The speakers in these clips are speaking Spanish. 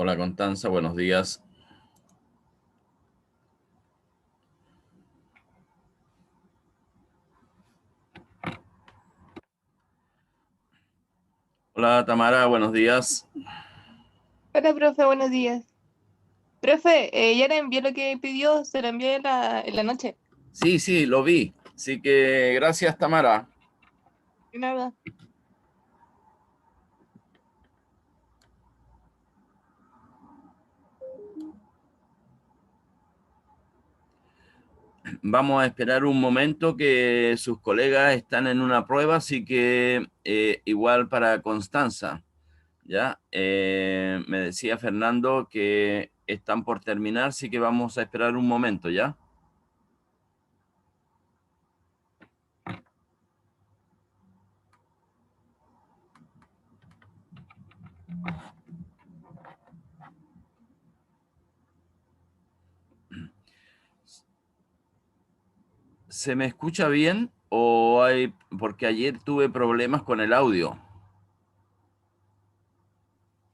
Hola Constanza, buenos días. Hola Tamara, buenos días. Hola, profe, buenos días. Profe, ya le envié lo que pidió, se lo envié en la noche. Sí, sí, lo vi. Así que gracias Tamara. De nada. Vamos a esperar un momento que sus colegas están en una prueba, así que igual para Constanza, ¿ya? Me decía Fernando que están por terminar, así que vamos a esperar un momento, ¿ya? ¿Se me escucha bien o hay, porque ayer tuve problemas con el audio?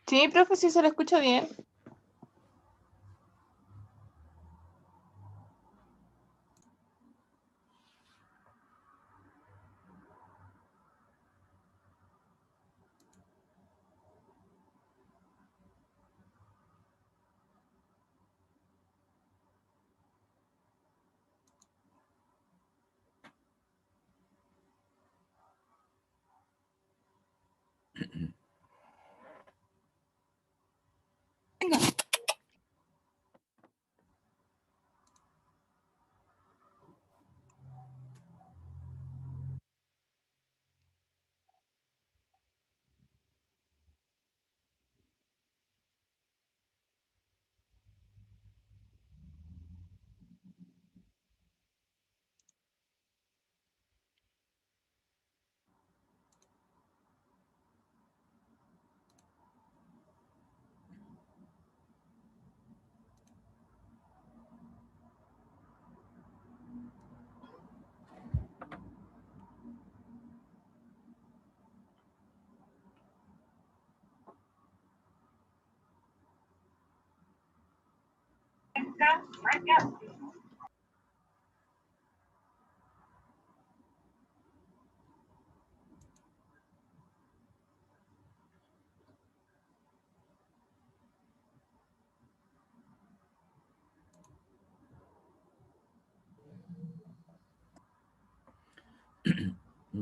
Sí, profe, sí se lo escucho bien.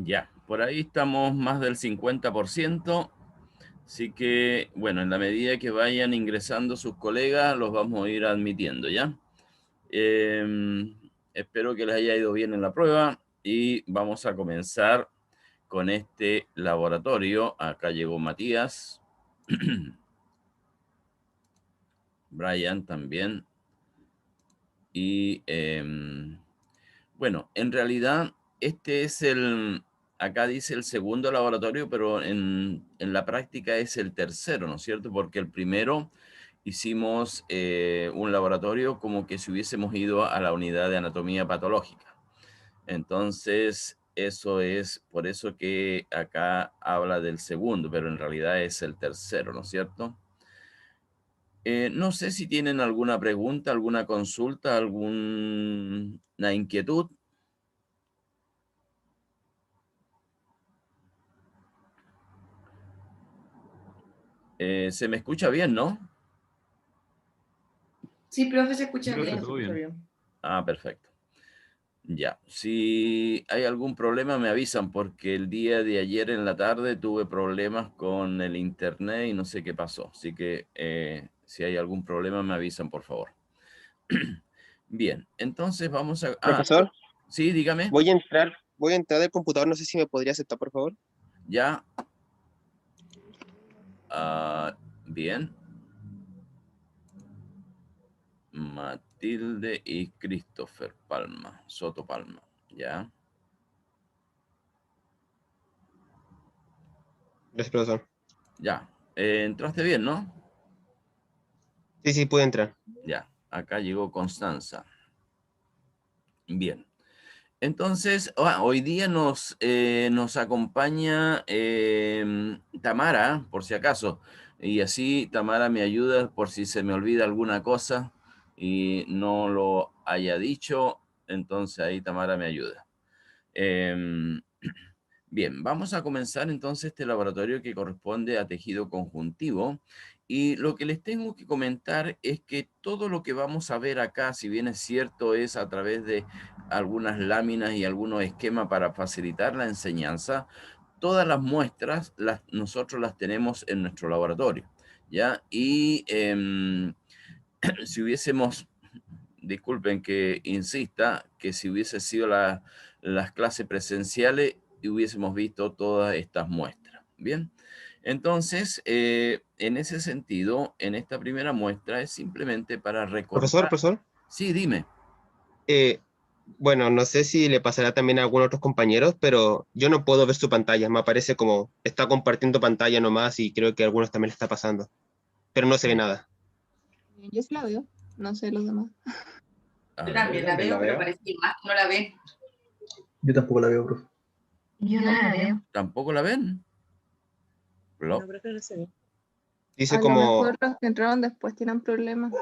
Ya, por ahí estamos más del 50%. Así que, bueno, en la medida que vayan ingresando sus colegas, los vamos a ir admitiendo, ¿ya? Espero que les haya ido bien en la prueba y vamos a comenzar con este laboratorio. Acá llegó Matías, Brian también. Y bueno, en realidad este es acá dice el segundo laboratorio, pero en la práctica es el tercero, ¿no es cierto? Porque el primero hicimos un laboratorio como que si hubiésemos ido a la unidad de anatomía patológica. Entonces, eso es por eso que acá habla del segundo, pero en realidad es el tercero, ¿no es cierto? No sé si tienen alguna pregunta, alguna consulta, alguna inquietud. Se me escucha bien, ¿no? Sí, profe, se escucha Profe, bien, se todo escucha bien. bien. Ah, perfecto. Ya. Si hay algún problema, me avisan, porque el día de ayer en la tarde tuve problemas con el internet y no sé qué pasó. Así que si hay algún problema, me avisan, por favor. Bien, entonces vamos a... Ah, Profesor, sí, dígame. voy a entrar del computador, no sé si me podría aceptar, por favor. Ya. Ah, bien. Matilde y Christopher Palma, Soto Palma, ¿ya? Gracias, profesor. Ya. Entraste bien, ¿no? Sí, sí, pude entrar. Ya. Acá llegó Constanza. Bien. Entonces, hoy día nos acompaña Tamara, por si acaso. Y así Tamara me ayuda por si se me olvida alguna cosa y no lo haya dicho, entonces ahí Tamara me ayuda. Em, Bien, vamos a comenzar entonces este laboratorio que corresponde a tejido conjuntivo. Y lo que les tengo que comentar es que todo lo que vamos a ver acá, si bien es cierto, es a través de algunas láminas y algunos esquemas para facilitar la enseñanza, todas las muestras nosotros las tenemos en nuestro laboratorio, ¿ya? Y si hubiésemos, disculpen que insista, que si hubiese sido las clases presenciales, hubiésemos visto todas estas muestras. Bien, entonces, en ese sentido, en esta primera muestra es simplemente para Profesor, recordar. profesor. Sí, dime. eh, bueno, no sé si le pasará también a algunos otros compañeros, pero yo no puedo ver su pantalla. Me aparece como está compartiendo pantalla nomás y creo que a algunos también le está pasando, pero no se ve nada. Yo sí la veo, no sé los demás. A Yo ver, también la veo, pero parece que más no la ve. Yo tampoco la veo, profe. Yo no la veo. ¿tampoco la ven? No, Plop. profe, no se ve. Dice A lo como, mejor los que entraron después tienen problemas,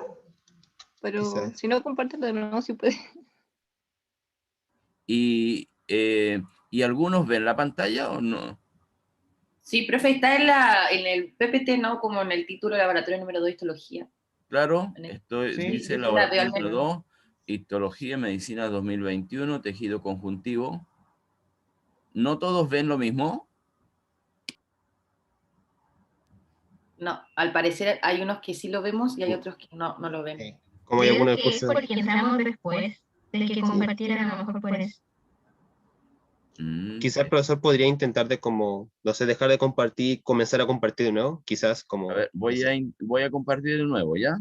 pero quizás. si no, compártelo de nuevo si puede. ¿Y algunos ven la pantalla o no? Sí, profe, está en el PPT, ¿no? Como en el título de laboratorio número 2, histología. Claro, Sí, dice yo sí la veo al laboratorio menos. 2, histología, medicina 2021, tejido conjuntivo. ¿No todos ven lo mismo? No, al parecer hay unos que sí lo vemos y hay otros que no lo ven. Sí. Como hay Creo algunos que es cursos. porque entramos después de que compartieran, a lo mejor por eso. Quizás el profesor podría intentar de como, no sé, dejar de compartir, comenzar a compartir de nuevo, quizás A como, ver, no sé. voy a compartir de nuevo, ¿ya?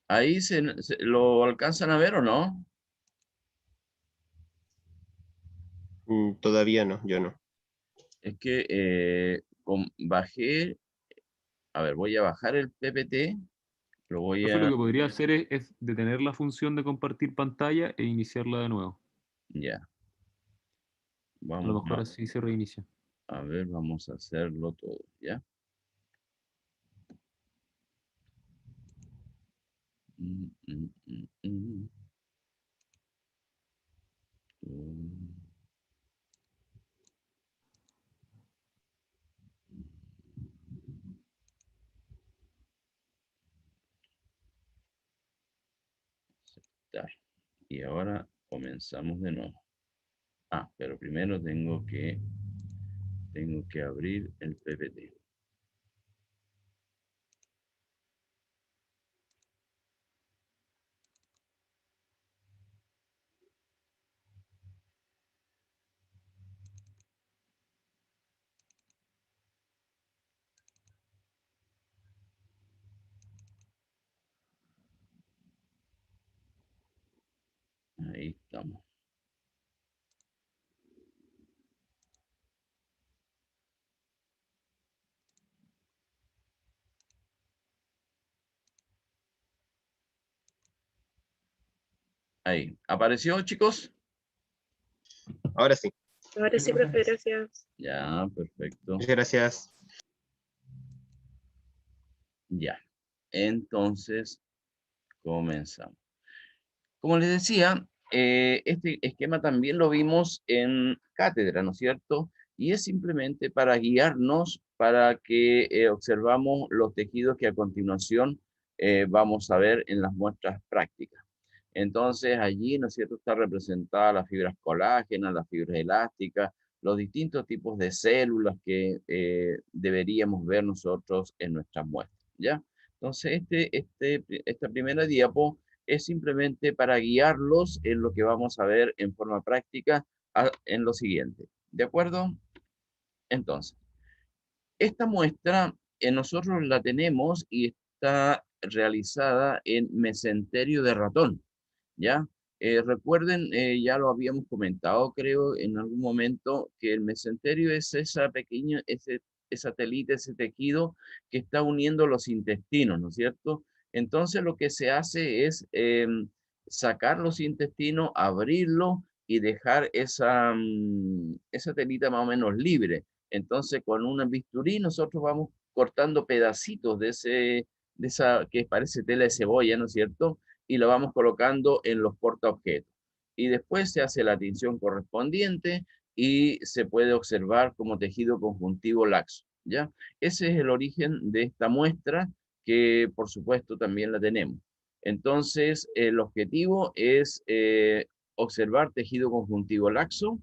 ¿Ahí lo alcanzan a ver o no? Todavía no, yo no. Es que bajé, a ver, voy a bajar el PPT, lo voy Profe, lo a, que podría hacer es detener la función de compartir pantalla e iniciarla de nuevo. ya, A lo vamos mejor así se reinicia. a ver, vamos a hacerlo todo, ¿ya? Mm, mm, mm, mm. Mm. Aceptar. Y ahora comenzamos de nuevo. Ah, pero primero tengo que abrir el PPT. Ahí estamos. Ahí. ¿Apareció, chicos? Ahora sí. Ahora sí, profe, gracias. Ya, perfecto. Muchas gracias. Ya. Entonces, comenzamos. Como les decía, este esquema también lo vimos en cátedra, ¿no es cierto? Y es simplemente para guiarnos para que observamos los tejidos que a continuación vamos a ver en las muestras prácticas. Entonces allí, ¿no es cierto?, está representada las fibras colágenas, las fibras elásticas, los distintos tipos de células que deberíamos ver nosotros en nuestras muestras, ¿ya? Entonces, esta primera diapo es simplemente para guiarlos en lo que vamos a ver en forma práctica en lo siguiente. ¿De acuerdo? Entonces, esta muestra nosotros la tenemos y está realizada en mesenterio de ratón, ¿ya? Recuerden, ya lo habíamos comentado, creo, en algún momento, que el mesenterio es ese esa telita, ese tejido que está uniendo los intestinos, ¿no es cierto? Entonces lo que se hace es sacar los intestinos, abrirlo y dejar esa telita más o menos libre. Entonces con un bisturí nosotros vamos cortando pedacitos de esa que parece tela de cebolla, ¿no es cierto? Y lo vamos colocando en los portaobjetos. Y después se hace la tinción correspondiente y se puede observar como tejido conjuntivo laxo, ¿ya? Ese es el origen de esta muestra que por supuesto también la tenemos. Entonces, el objetivo es observar tejido conjuntivo laxo.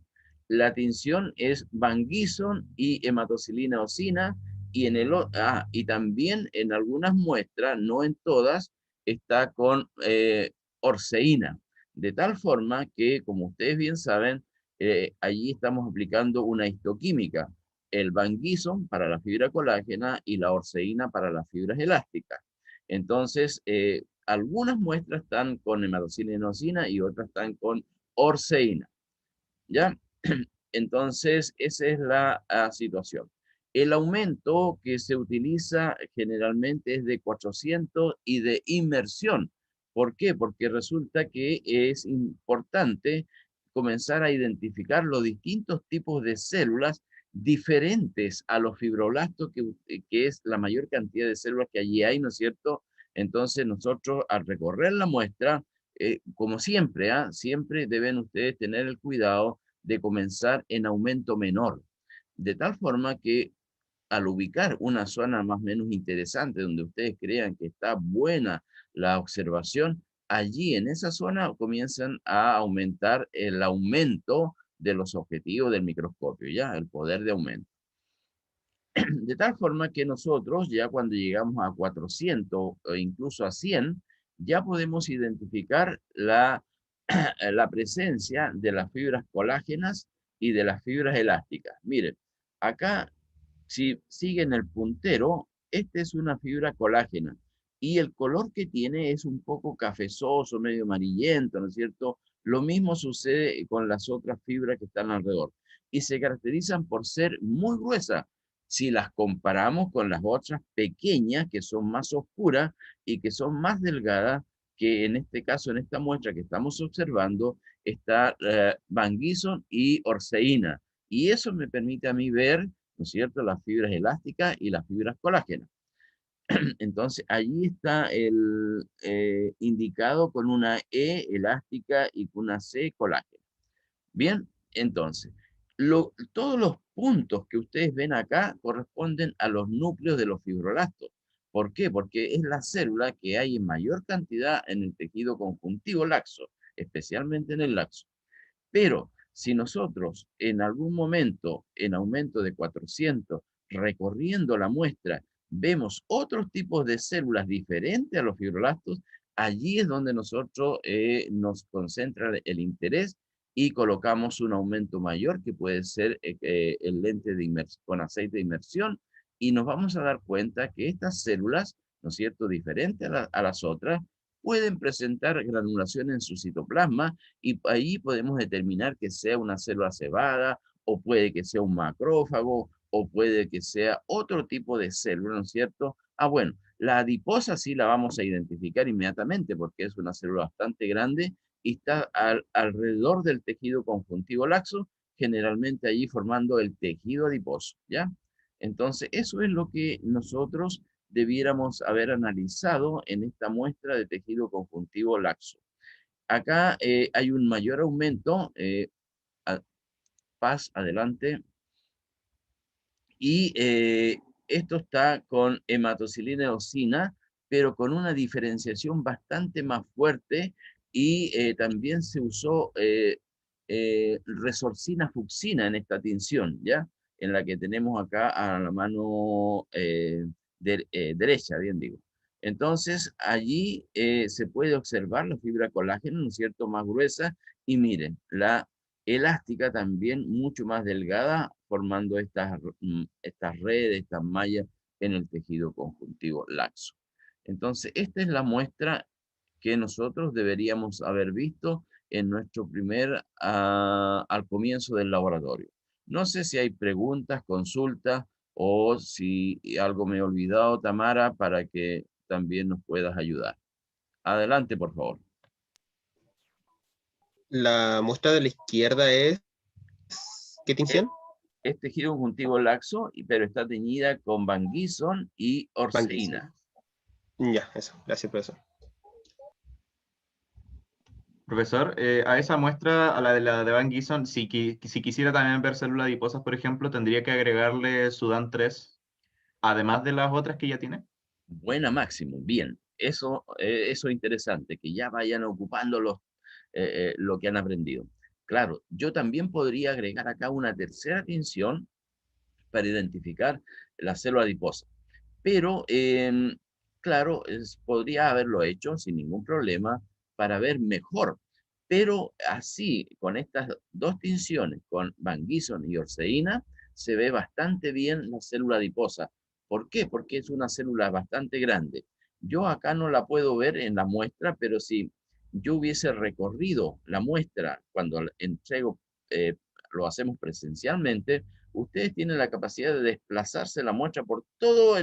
La tinción es Van Gieson y hematocilina eosina, y también en algunas muestras, no en todas, está con orceína, de tal forma que, como ustedes bien saben, allí estamos aplicando una histoquímica, el Van Gieson para la fibra colágena y la orceína para las fibras elásticas. Entonces, algunas muestras están con hematocilina eosina y otras están con orceína, ¿ya? Entonces, esa es la situación. El aumento que se utiliza generalmente es de 400 y de inmersión. ¿Por qué? Porque resulta que es importante comenzar a identificar los distintos tipos de células diferentes a los fibroblastos, que es la mayor cantidad de células que allí hay, ¿no es cierto? Entonces nosotros al recorrer la muestra, como siempre, siempre deben ustedes tener el cuidado de comenzar en aumento menor, de tal forma que al ubicar una zona más o menos interesante donde ustedes crean que está buena la observación, allí en esa zona comienzan a aumentar el aumento de los objetivos del microscopio, ya, el poder de aumento. De tal forma que nosotros ya cuando llegamos a 400 o incluso a 100, ya podemos identificar la presencia de las fibras colágenas y de las fibras elásticas. Miren, acá, si siguen el puntero, esta es una fibra colágena y el color que tiene es un poco cafezoso, medio amarillento, ¿no es cierto? Lo mismo sucede con las otras fibras que están alrededor y se caracterizan por ser muy gruesas si las comparamos con las otras pequeñas que son más oscuras y que son más delgadas, que en este caso, en esta muestra que estamos observando, está Van Gieson y orceína. Y eso me permite a mí ver, ¿no es cierto?, las fibras elásticas y las fibras colágenas. Entonces, allí está el indicado con una E elástica y con una C colágena. Bien, entonces, todos los puntos que ustedes ven acá corresponden a los núcleos de los fibroblastos. ¿Por qué? Porque es la célula que hay en mayor cantidad en el tejido conjuntivo laxo, especialmente en el laxo. Pero si nosotros en algún momento, en aumento de 400, recorriendo la muestra, vemos otros tipos de células diferentes a los fibroblastos, allí es donde nosotros nos concentra el interés y colocamos un aumento mayor que puede ser el lente de inmersión, con aceite de inmersión, y nos vamos a dar cuenta que estas células, ¿no es cierto?, diferentes a las otras, pueden presentar granulación en su citoplasma y ahí podemos determinar que sea una célula cebada o puede que sea un macrófago o puede que sea otro tipo de célula, ¿no es cierto? Bueno, la adiposa sí la vamos a identificar inmediatamente porque es una célula bastante grande y está alrededor del tejido conjuntivo laxo, generalmente allí formando el tejido adiposo, ¿ya? Entonces, eso es lo que nosotros debiéramos haber analizado en esta muestra de tejido conjuntivo laxo. Acá hay un mayor aumento, adelante, y esto está con hematocilina eosina, pero con una diferenciación bastante más fuerte y también se usó resorcina fucsina en esta tinción, ¿ya? En la que tenemos acá a la mano derecha, bien digo. Entonces, allí se puede observar la fibra colágeno, ¿no es cierto?, más gruesa, y miren, la elástica también mucho más delgada, formando estas redes, estas mallas en el tejido conjuntivo laxo. Entonces, esta es la muestra que nosotros deberíamos haber visto en nuestro al comienzo del laboratorio. No sé si hay preguntas, consultas o si algo me he olvidado, Tamara, para que también nos puedas ayudar. Adelante, por favor. La muestra de la izquierda es... ¿Qué tinción? Es tejido conjuntivo laxo, pero está teñida con Van Gieson y Van Gieson. orseína. Ya, eso. Gracias, profesor. Profesor, a esa muestra, a la de Van Gieson, si quisiera también ver células adiposas, por ejemplo, ¿tendría que agregarle Sudán 3, además de las otras que ya tiene? Buena, Máximo. Bien. Eso es interesante, que ya vayan ocupando lo que han aprendido. Claro, yo también podría agregar acá una tercera tinción para identificar la célula adiposa. Pero, claro, podría haberlo hecho sin ningún problema para ver mejor. Pero así, con estas dos tinciones, con Van Gieson y orseína, se ve bastante bien la célula adiposa. ¿Por qué? Porque es una célula bastante grande. Yo acá no la puedo ver en la muestra, pero si yo hubiese recorrido la muestra cuando entrego, lo hacemos presencialmente, ustedes tienen la capacidad de desplazarse la muestra por todo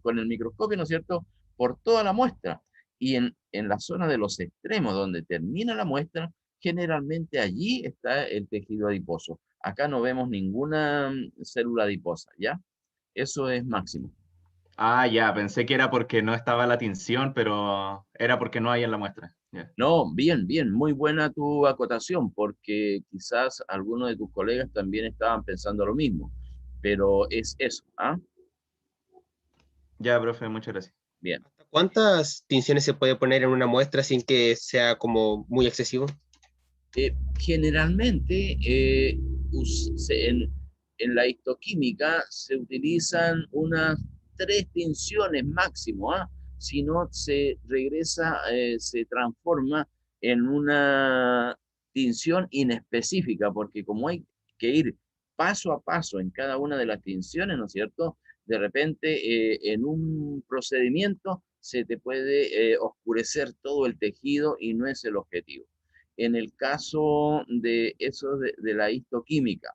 con el microscopio, ¿no es cierto?, por toda la muestra. Y en la zona de los extremos, donde termina la muestra, generalmente allí está el tejido adiposo. Acá no vemos ninguna célula adiposa, ¿ya? Eso es Máximo. Ah, ya, pensé que era porque no estaba la tinción, pero era porque no hay en la muestra. Ya. No, bien, bien, muy buena tu acotación, porque quizás algunos de tus colegas también estaban pensando lo mismo, pero es eso, ¿ah? Ya, profe, muchas gracias. Bien. ¿Cuántas tinciones se puede poner en una muestra sin que sea como muy excesivo? Generalmente en la histoquímica se utilizan unas 3 tinciones máximo, ¿ah? Si no, se regresa, se transforma en una tinción inespecífica, porque como hay que ir paso a paso en cada una de las tinciones, ¿no es cierto? De repente, en un procedimiento se te puede oscurecer todo el tejido y no es el objetivo en el caso de eso de la histoquímica.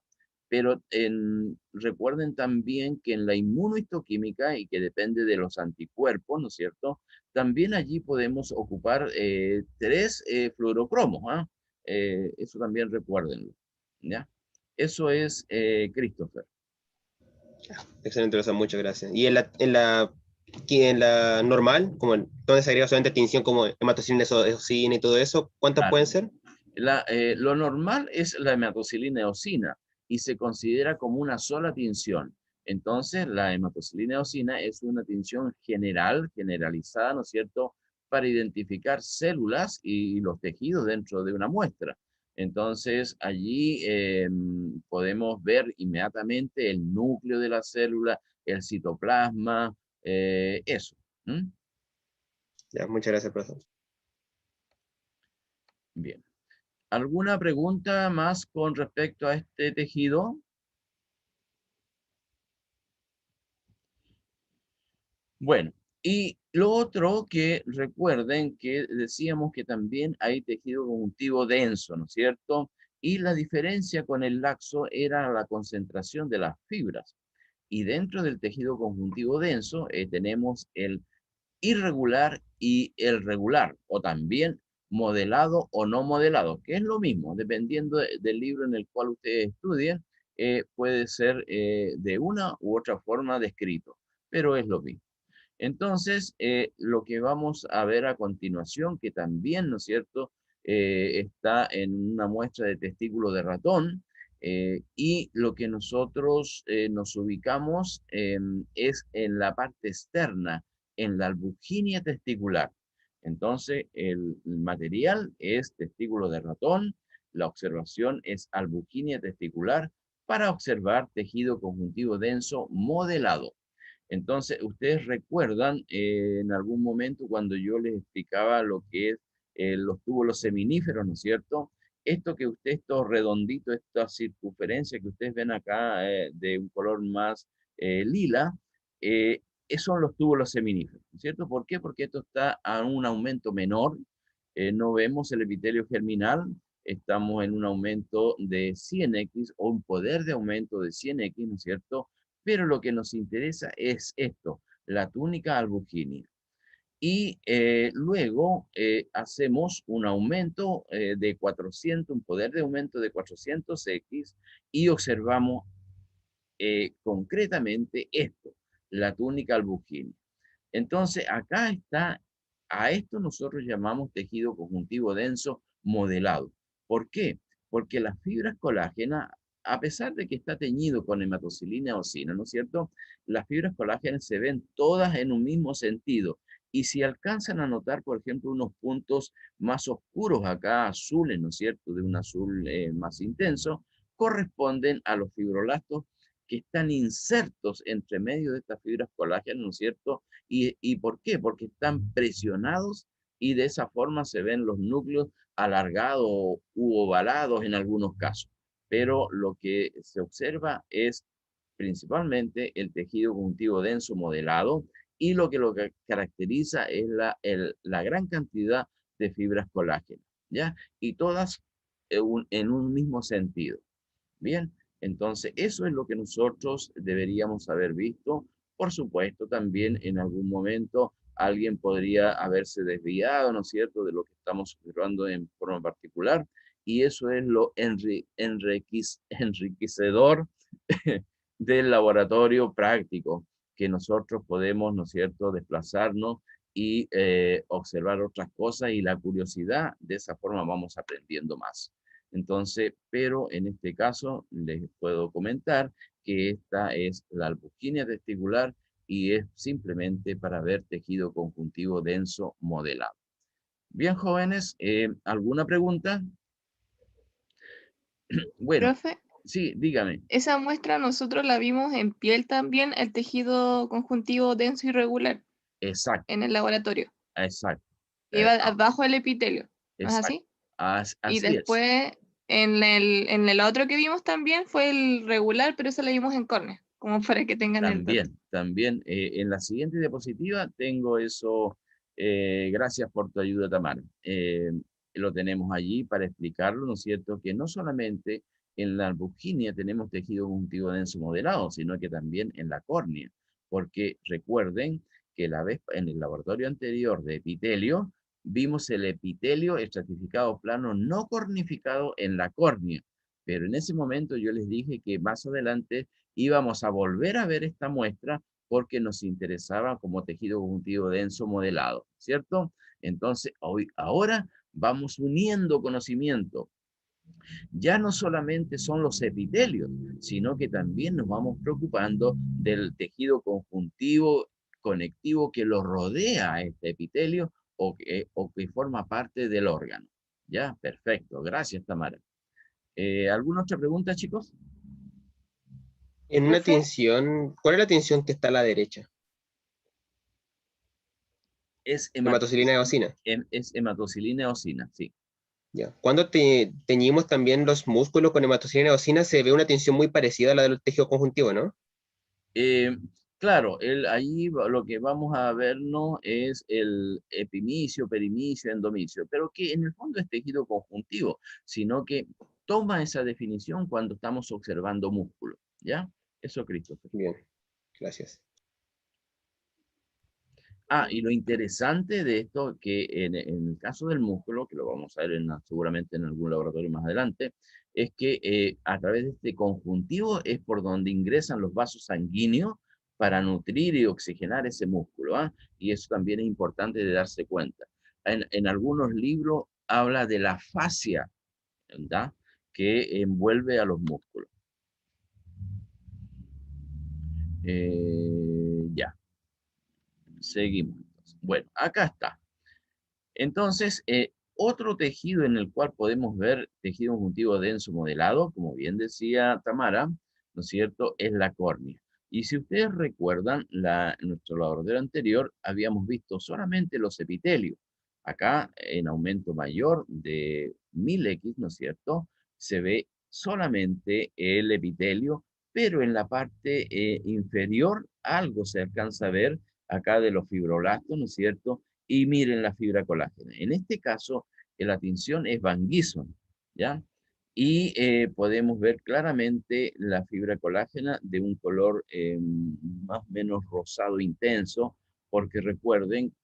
Pero recuerden también que en la inmunohistoquímica, y que depende de los anticuerpos, ¿no es cierto? También allí podemos ocupar 3 fluorocromos, ¿ah? Eso también recuérdenlo, ¿ya? Eso es Christopher. Excelente, Rosa, muchas gracias. ¿Y en la normal, donde se agrega solamente tinción como hematocilina, eosina y todo eso, cuántas Claro. pueden ser? Lo normal es la hematocilina eosina y se considera como una sola tinción. Entonces, la hematocilina eosina es una tinción generalizada, ¿no es cierto?, para identificar células y los tejidos dentro de una muestra. Entonces, allí podemos ver inmediatamente el núcleo de la célula, el citoplasma, eso. ¿Mm? Ya, muchas gracias, profesor. Bien. ¿Alguna pregunta más con respecto a este tejido? Bueno, y lo otro que recuerden que decíamos que también hay tejido conjuntivo denso, ¿no es cierto? Y la diferencia con el laxo era la concentración de las fibras. Y dentro del tejido conjuntivo denso tenemos el irregular y el regular, o también modelado o no modelado, que es lo mismo, dependiendo del libro en el cual ustedes estudien, puede ser de una u otra forma descrito, pero es lo mismo. Entonces, lo que vamos a ver a continuación, que también, ¿no es cierto?, está en una muestra de testículo de ratón, y lo que nosotros nos ubicamos es en la parte externa, en la albuginia testicular. Entonces, el material es testículo de ratón, la observación es albuginia testicular para observar tejido conjuntivo denso modelado. Entonces, ustedes recuerdan en algún momento cuando yo les explicaba lo que es los túbulos seminíferos, ¿no es cierto? Esto redondito, esta circunferencia que ustedes ven acá de un color más lila, esos son los túbulos seminíferos, ¿no es cierto? ¿Por qué? Porque esto está a un aumento menor, no vemos el epitelio germinal, estamos en un aumento de 100x o un poder de aumento de 100x, ¿no es cierto? Pero lo que nos interesa es esto, la túnica albuginia. Y luego hacemos un aumento de 400, un poder de aumento de 400x y observamos concretamente esto, la túnica albuginia. Entonces, acá está, a esto nosotros llamamos tejido conjuntivo denso modelado. ¿Por qué? Porque las fibras colágenas, a pesar de que está teñido con hematocilina eosina, ¿no es cierto? Las fibras colágenas se ven todas en un mismo sentido. Y si alcanzan a notar, por ejemplo, unos puntos más oscuros acá, azules, ¿no es cierto? De un azul más intenso, corresponden a los fibroblastos que están insertos entre medio de estas fibras colágenas, ¿no es cierto? ¿Y por qué? Porque están presionados y de esa forma se ven los núcleos alargados u ovalados en algunos casos. Pero lo que se observa es principalmente el tejido conjuntivo denso modelado y lo que caracteriza es la gran cantidad de fibras colágenas, ¿ya? Y todas en un mismo sentido. Bien, entonces eso es lo que nosotros deberíamos haber visto. Por supuesto, también en algún momento alguien podría haberse desviado, ¿no es cierto?, de lo que estamos observando en forma particular, y eso es lo enriquecedor del laboratorio práctico, que nosotros podemos, ¿no es cierto?, desplazarnos y observar otras cosas, y la curiosidad, de esa forma vamos aprendiendo más. Entonces, pero en este caso les puedo comentar que esta es la albuginia testicular y es simplemente para ver tejido conjuntivo denso modelado. Bien, jóvenes, ¿alguna pregunta? Bueno, Profe, sí, dígame. esa muestra nosotros la vimos en piel también, el tejido conjuntivo denso irregular Exacto, en el laboratorio. exacto, Iba abajo del epitelio, ¿no es exacto. así? Y Así es. después en el otro que vimos también fue el regular, pero eso lo vimos en córnea, como para que tengan el dato. También. En la siguiente diapositiva tengo eso. Gracias por tu ayuda, Tamara. Lo tenemos allí para explicarlo, ¿no es cierto? Que no solamente en la albuginia tenemos tejido conjuntivo denso modelado, sino que también en la córnea. Porque recuerden que la vez en el laboratorio anterior de epitelio, vimos el epitelio estratificado plano no cornificado en la córnea. Pero en ese momento yo les dije que más adelante íbamos a volver a ver esta muestra porque nos interesaba como tejido conjuntivo denso modelado, ¿cierto? Entonces, ahora vamos uniendo conocimiento. Ya no solamente son los epitelios, sino que también nos vamos preocupando del tejido conjuntivo conectivo que lo rodea a este epitelio o que forma parte del órgano. Ya, perfecto. Gracias, Tamara. ¿Alguna otra pregunta, chicos? En una Profe. tensión, ¿cuál es la tensión que está a la derecha? Es Hematocilina eosina. Es hematocilina eosina, sí. Ya. Cuando teñimos también los músculos con hematocilina eosina, se ve una tensión muy parecida a la del tejido conjuntivo, ¿no? Claro, ahí lo que vamos a vernos es el epimicio, perimicio, endomicio, pero que en el fondo es tejido conjuntivo, sino que toma esa definición cuando estamos observando músculo, ¿ya? Eso, Christopher. Bien, gracias. Y lo interesante de esto, que en el caso del músculo, que lo vamos a ver seguramente en algún laboratorio más adelante, es que a través de este conjuntivo es por donde ingresan los vasos sanguíneos para nutrir y oxigenar ese músculo, ¿ah? Y eso también es importante de darse cuenta. En algunos libros habla de la fascia, ¿verdad?, que envuelve a los músculos. Ya. Seguimos. Bueno, acá está. Entonces, otro tejido en el cual podemos ver tejido conjuntivo denso modelado, como bien decía Tamara, ¿no es cierto?, es la córnea. Y si ustedes recuerdan, en nuestro laboratorio anterior habíamos visto solamente los epitelios. Acá, en aumento mayor de 1000x, ¿no es cierto?, se ve solamente el epitelio, pero en la parte inferior algo se alcanza a ver acá de los fibroblastos, ¿no es cierto?, y miren la fibra colágena. En este caso, la tinción es Van Gieson, ¿ya? Y podemos ver claramente la fibra colágena de un color más o menos rosado intenso, porque recuerden,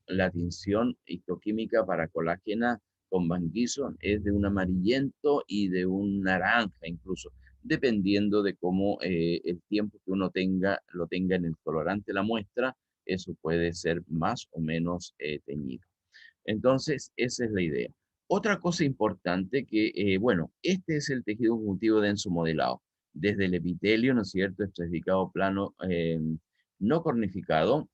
la tinción histoquímica para colágena con Van Gieson es de un amarillento y de un naranja incluso, dependiendo de cómo el tiempo que uno lo tenga en el colorante de la muestra, eso puede ser más o menos teñido. Entonces, esa es la idea. Otra cosa importante que, bueno, este es el tejido conjuntivo denso modelado, desde el epitelio, ¿no es cierto?, estratificado plano no cornificado,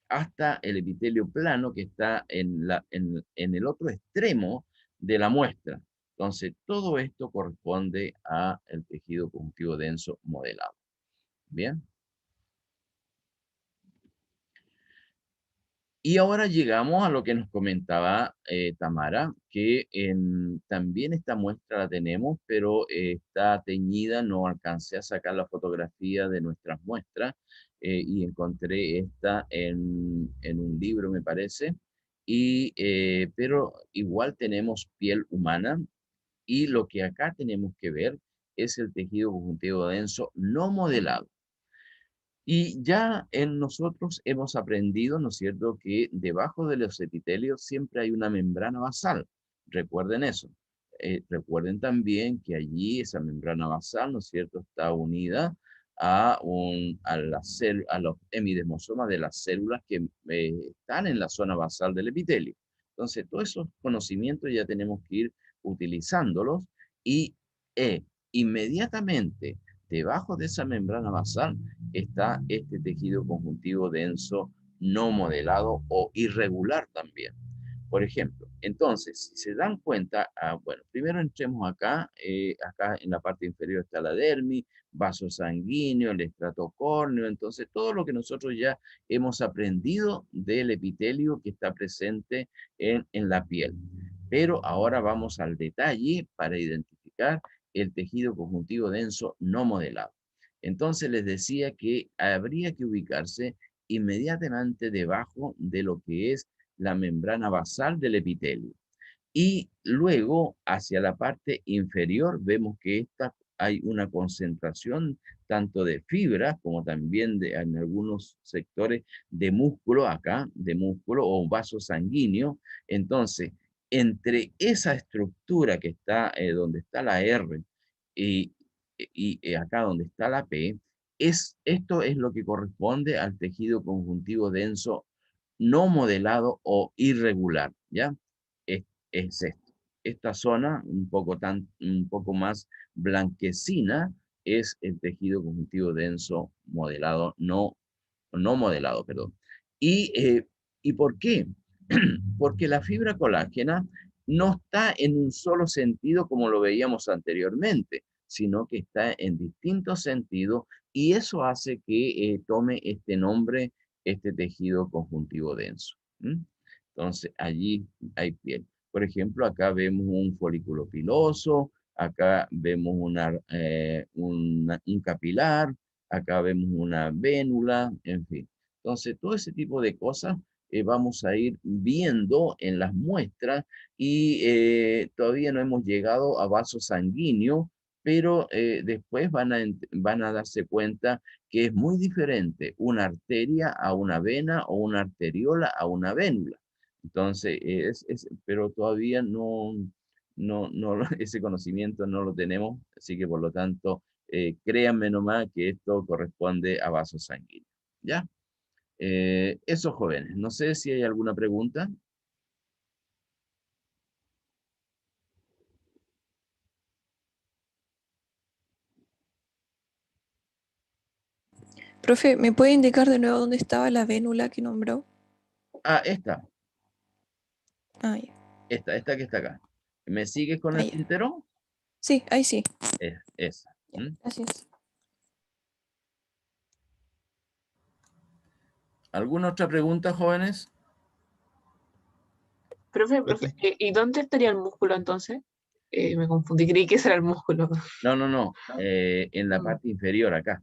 hasta el epitelio plano que está en el otro extremo de la muestra. Entonces, todo esto corresponde al tejido conjuntivo denso modelado. ¿Bien? Y ahora llegamos a lo que nos comentaba Tamara, que también esta muestra la tenemos, pero está teñida, no alcancé a sacar la fotografía de nuestras muestras y encontré esta en un libro, me parece, pero igual tenemos piel humana y lo que acá tenemos que ver es el tejido conjuntivo denso no modelado. Y ya en nosotros hemos aprendido, ¿no es cierto?, que debajo de los epitelios siempre hay una membrana basal. Recuerden eso. Recuerden también que allí esa membrana basal, ¿no es cierto?, está unida a los hemidesmosomas de las células que están en la zona basal del epitelio. Entonces, todos esos conocimientos ya tenemos que ir utilizándolos y inmediatamente debajo de esa membrana basal está este tejido conjuntivo denso no modelado o irregular también. Por ejemplo, entonces, si se dan cuenta, bueno, primero entremos acá, acá en la parte inferior está la dermis, vaso sanguíneo, el estrato córneo, entonces todo lo que nosotros ya hemos aprendido del epitelio que está presente en la piel. Pero ahora vamos al detalle para identificar el tejido conjuntivo denso no modelado. Entonces les decía que habría que ubicarse inmediatamente debajo de lo que es la membrana basal del epitelio. Y luego, hacia la parte inferior, vemos que hay una concentración tanto de fibras como también en algunos sectores de músculo acá, de músculo o vaso sanguíneo. Entonces, entre esa estructura que está donde está la R y acá donde está la P, esto es lo que corresponde al tejido conjuntivo denso no modelado o irregular, ¿ya? Es esto. Esta zona, un poco más blanquecina, es el tejido conjuntivo denso modelado, no modelado, perdón. ¿Y por qué? Porque la fibra colágena no está en un solo sentido como lo veíamos anteriormente, sino que está en distintos sentidos y eso hace que tome este nombre, este tejido conjuntivo denso. Entonces, allí hay piel. Por ejemplo, acá vemos un folículo piloso, acá vemos un capilar, acá vemos una vénula, en fin. Entonces, todo ese tipo de cosas vamos a ir viendo en las muestras y todavía no hemos llegado a vaso sanguíneo, pero después van a darse cuenta que es muy diferente una arteria a una vena o una arteriola a una vénula. Entonces, pero todavía ese conocimiento no lo tenemos, así que por lo tanto, créanme nomás que esto corresponde a vasos sanguíneos. ¿Ya? Esos jóvenes, no sé si hay alguna pregunta. Profe, ¿me puede indicar de nuevo dónde estaba la vénula que nombró? Esta Ah, ya. Esta que está acá. ¿Me sigues con Ah, el ya. tintero? Sí, ahí sí. Esa. Ya, gracias. ¿Alguna otra pregunta, jóvenes? Profe, ¿y dónde estaría el músculo entonces? Me confundí, creí que ese era el músculo. No. En la Mm. parte inferior, acá,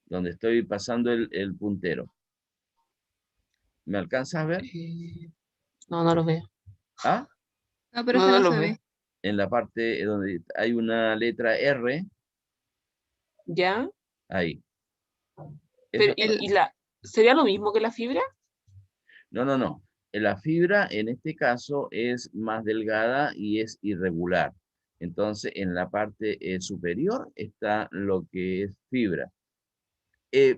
donde estoy pasando el puntero. ¿Me alcanzas a ver? No lo veo. ¿Ah? No, pero No, no lo se veo. ve. en la parte donde hay una letra R, ¿Ya? ahí. Pero, Esa- ¿sería lo mismo que la fibra? no, no, no. La fibra en este caso es más delgada y es irregular. Entonces, en la parte superior está lo que es fibra.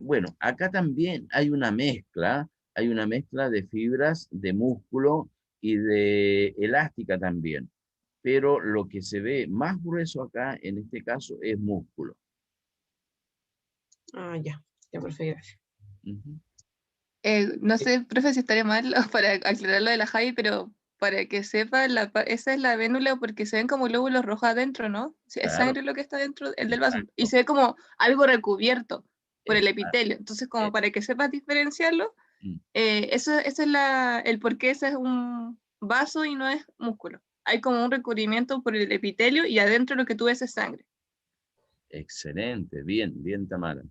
Bueno, acá también hay una mezcla de fibras de músculo y de elástica también. Pero lo que se ve más grueso acá, en este caso, es músculo. Ah, ya. Ya, perfecto. Ujú. No sé, profe, si estaría mal para aclarar lo de la Javi, pero para que sepa, esa es la vénula porque se ven como glóbulos rojos adentro, ¿no? Sí, es Claro, sangre lo que está dentro el del vaso. Y exacto, se ve como algo recubierto por el exacto. epitelio. Entonces, como Eh, para que sepas diferenciarlo, mm, eso es el por qué ese es un vaso y no es músculo. Hay como un recubrimiento por el epitelio y adentro lo que tú ves es sangre. Excelente, bien, bien, Tamara.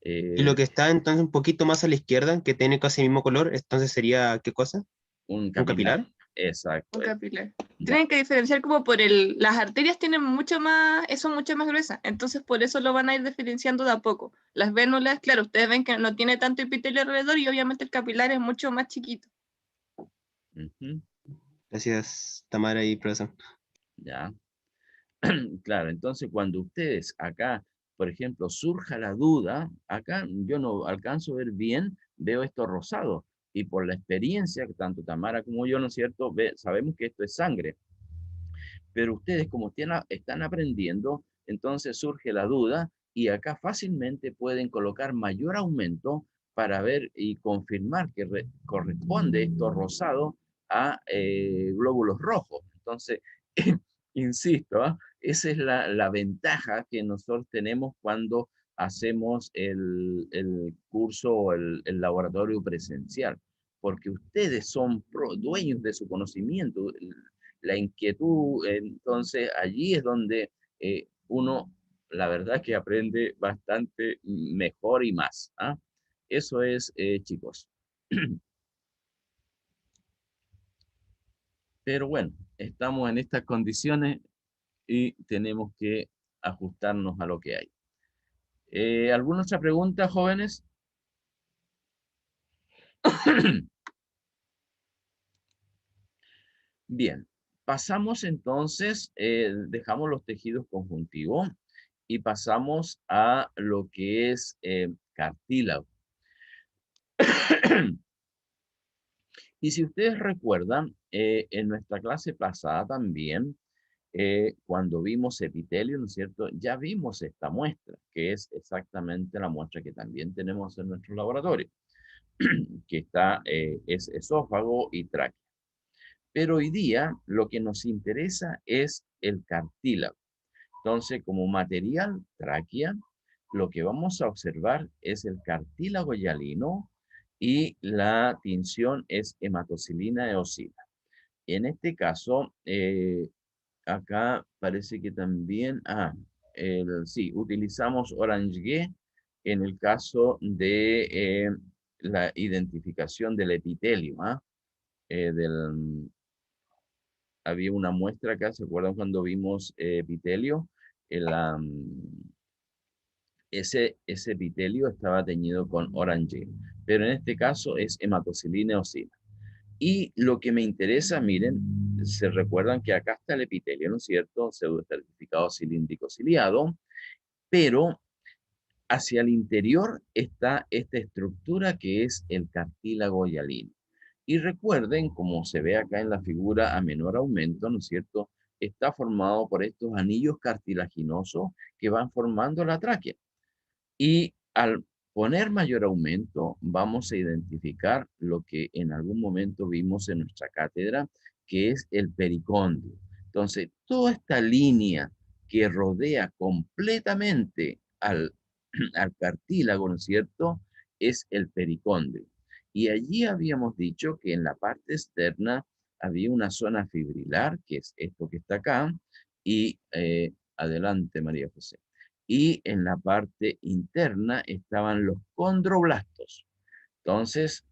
Y lo que está entonces un poquito más a la izquierda, que tiene casi el mismo color, entonces sería, ¿qué cosa? Un ¿Un capilar. capilar? Exacto. Un capilar. Ya. Tienen que diferenciar como por las arterias tienen mucho más, son mucho más gruesas, entonces por eso lo van a ir diferenciando de a poco. Las vénulas, claro, ustedes ven que no tiene tanto epitelio alrededor y obviamente el capilar es mucho más chiquito. Ujú, Gracias, Tamara y profesor. ya. Claro, entonces cuando ustedes acá, por ejemplo, surja la duda, acá yo no alcanzo a ver bien, veo esto rosado. Y por la experiencia, que tanto Tamara como yo, ¿no es cierto? Sabemos que esto es sangre. Pero ustedes como están aprendiendo, entonces surge la duda y acá fácilmente pueden colocar mayor aumento para ver y confirmar que corresponde esto rosado a glóbulos rojos. Entonces, insisto, ¿ah? Esa es la ventaja que nosotros tenemos cuando hacemos el curso o el laboratorio presencial, porque ustedes son dueños de su conocimiento, la inquietud, entonces allí es donde uno, la verdad que aprende bastante mejor y más. ¿Ah? Eso es, chicos. Pero bueno, estamos en estas condiciones y tenemos que ajustarnos a lo que hay. ¿Alguna otra pregunta, jóvenes? Bien, pasamos entonces, dejamos los tejidos conjuntivos y pasamos a lo que es cartílago. Y si ustedes recuerdan, en nuestra clase pasada también, cuando vimos epitelio, ¿no es cierto? Ya vimos esta muestra, que es exactamente la muestra que también tenemos en nuestro laboratorio, que es esófago y tráquea. Pero hoy día lo que nos interesa es el cartílago. Entonces, como material tráquea, lo que vamos a observar es el cartílago hialino y la tinción es hematocilina eosina. En este caso, acá parece que también, sí, utilizamos Orange en el caso de la identificación del epitelio, había una muestra acá, ¿se acuerdan cuando vimos epitelio? Ese epitelio estaba teñido con orange, pero en este caso es hematocilina eosina. Y lo que me interesa, miren, se recuerdan que acá está el epitelio, ¿no es cierto? Pseudoestratificado cilíndrico ciliado, pero hacia el interior está esta estructura que es el cartílago hialino. Y recuerden, como se ve acá en la figura a menor aumento, ¿no es cierto? Está formado por estos anillos cartilaginosos que van formando la tráquea. Y al poner mayor aumento, vamos a identificar lo que en algún momento vimos en nuestra cátedra, que es el pericóndilo. Entonces, toda esta línea que rodea completamente al cartílago, ¿no es cierto?, es el pericóndilo. Y allí habíamos dicho que en la parte externa había una zona fibrilar, que es esto que está acá, y adelante, María José. Y en la parte interna estaban los condroblastos. Entonces,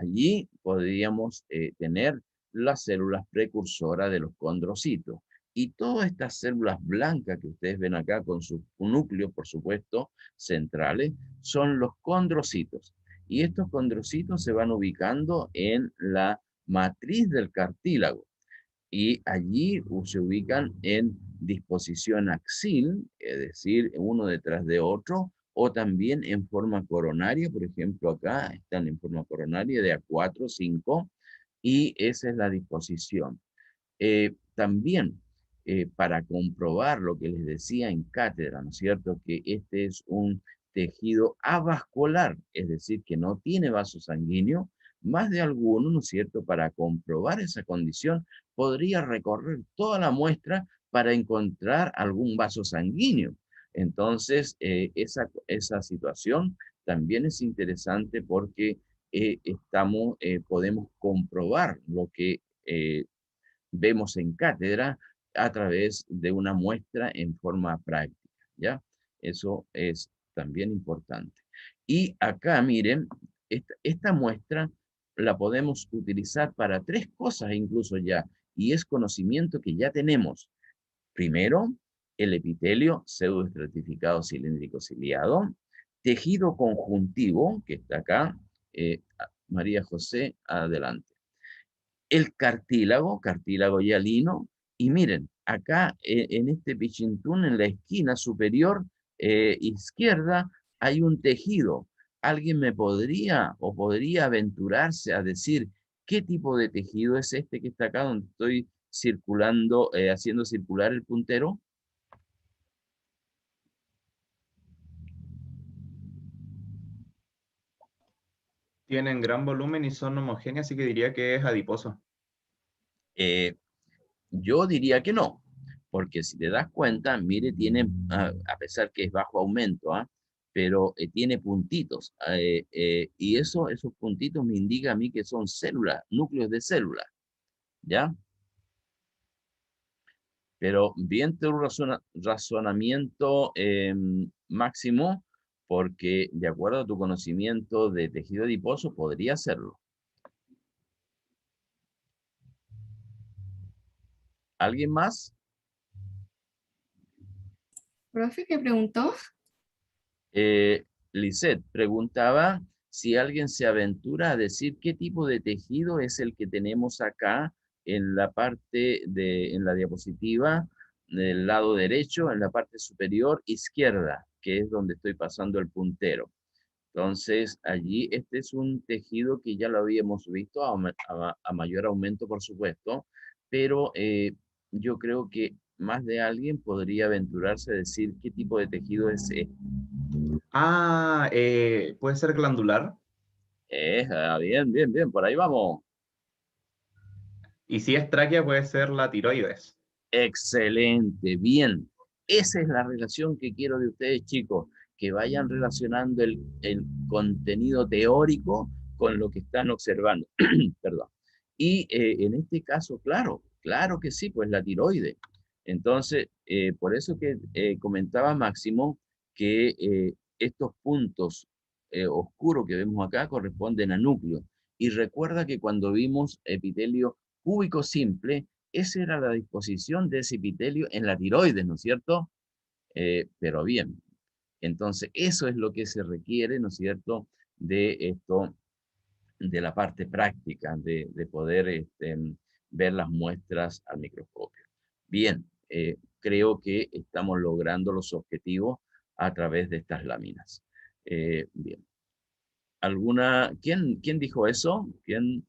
allí podríamos tener las células precursoras de los condrocitos. Y todas estas células blancas que ustedes ven acá con sus núcleos, por supuesto, centrales, son los condrocitos. Y estos condrocitos se van ubicando en la matriz del cartílago. Y allí se ubican en disposición axil, es decir, uno detrás de otro, o también en forma coronaria, por ejemplo, acá están en forma coronaria de A4, 5, y esa es la disposición. También, para comprobar lo que les decía en cátedra, ¿no es cierto?, que este es un tejido avascular, es decir, que no tiene vaso sanguíneo, más de alguno, ¿no es cierto?, para comprobar esa condición, podría recorrer toda la muestra para encontrar algún vaso sanguíneo. Entonces, esa situación también es interesante porque podemos comprobar lo que vemos en cátedra a través de una muestra en forma práctica, ¿ya? Eso es también importante. Y acá, miren, esta muestra la podemos utilizar para 3 cosas incluso ya, y es conocimiento que ya tenemos. Primero, el epitelio pseudoestratificado cilíndrico ciliado, tejido conjuntivo, que está acá, María José, adelante. El cartílago hialino, y miren, acá en este pichintún, en la esquina superior izquierda, hay un tejido. ¿Alguien me podría aventurarse a decir qué tipo de tejido es este que está acá donde estoy circulando, haciendo circular el puntero? Tienen gran volumen y son homogéneas, así que diría que es adiposo. Yo diría que no, porque si te das cuenta, mire, tiene, a pesar que es bajo aumento, pero tiene puntitos, y esos puntitos me indican a mí que son células, núcleos de células, ¿ya? Pero bien tu razonamiento, Máximo, porque de acuerdo a tu conocimiento de tejido adiposo, podría serlo. ¿Alguien más? Profe, ¿qué preguntó? Lisette preguntaba si alguien se aventura a decir qué tipo de tejido es el que tenemos acá en la parte en la diapositiva, del lado derecho, en la parte superior izquierda, que es donde estoy pasando el puntero. Entonces, allí este es un tejido que ya lo habíamos visto a mayor aumento, por supuesto, pero yo creo que más de alguien podría aventurarse a decir qué tipo de tejido es este. Puede ser glandular. Bien, por ahí vamos. Y si es tráquea, puede ser la tiroides. Excelente, bien. Esa es la relación que quiero de ustedes, chicos, que vayan relacionando el contenido teórico con lo que están observando. Perdón. Y en este caso, claro que sí, pues la tiroides. Entonces, por eso que comentaba Máximo que estos puntos oscuros que vemos acá corresponden a núcleos. Y recuerda que cuando vimos epitelio cúbico simple, esa era la disposición de ese epitelio en la tiroides, ¿no es cierto? Pero bien, entonces eso es lo que se requiere, ¿no es cierto?, de esto, de la parte práctica, de poder ver las muestras al microscopio. Bien, creo que estamos logrando los objetivos a través de estas láminas. Bien. ¿Quién dijo eso? ¿Quién?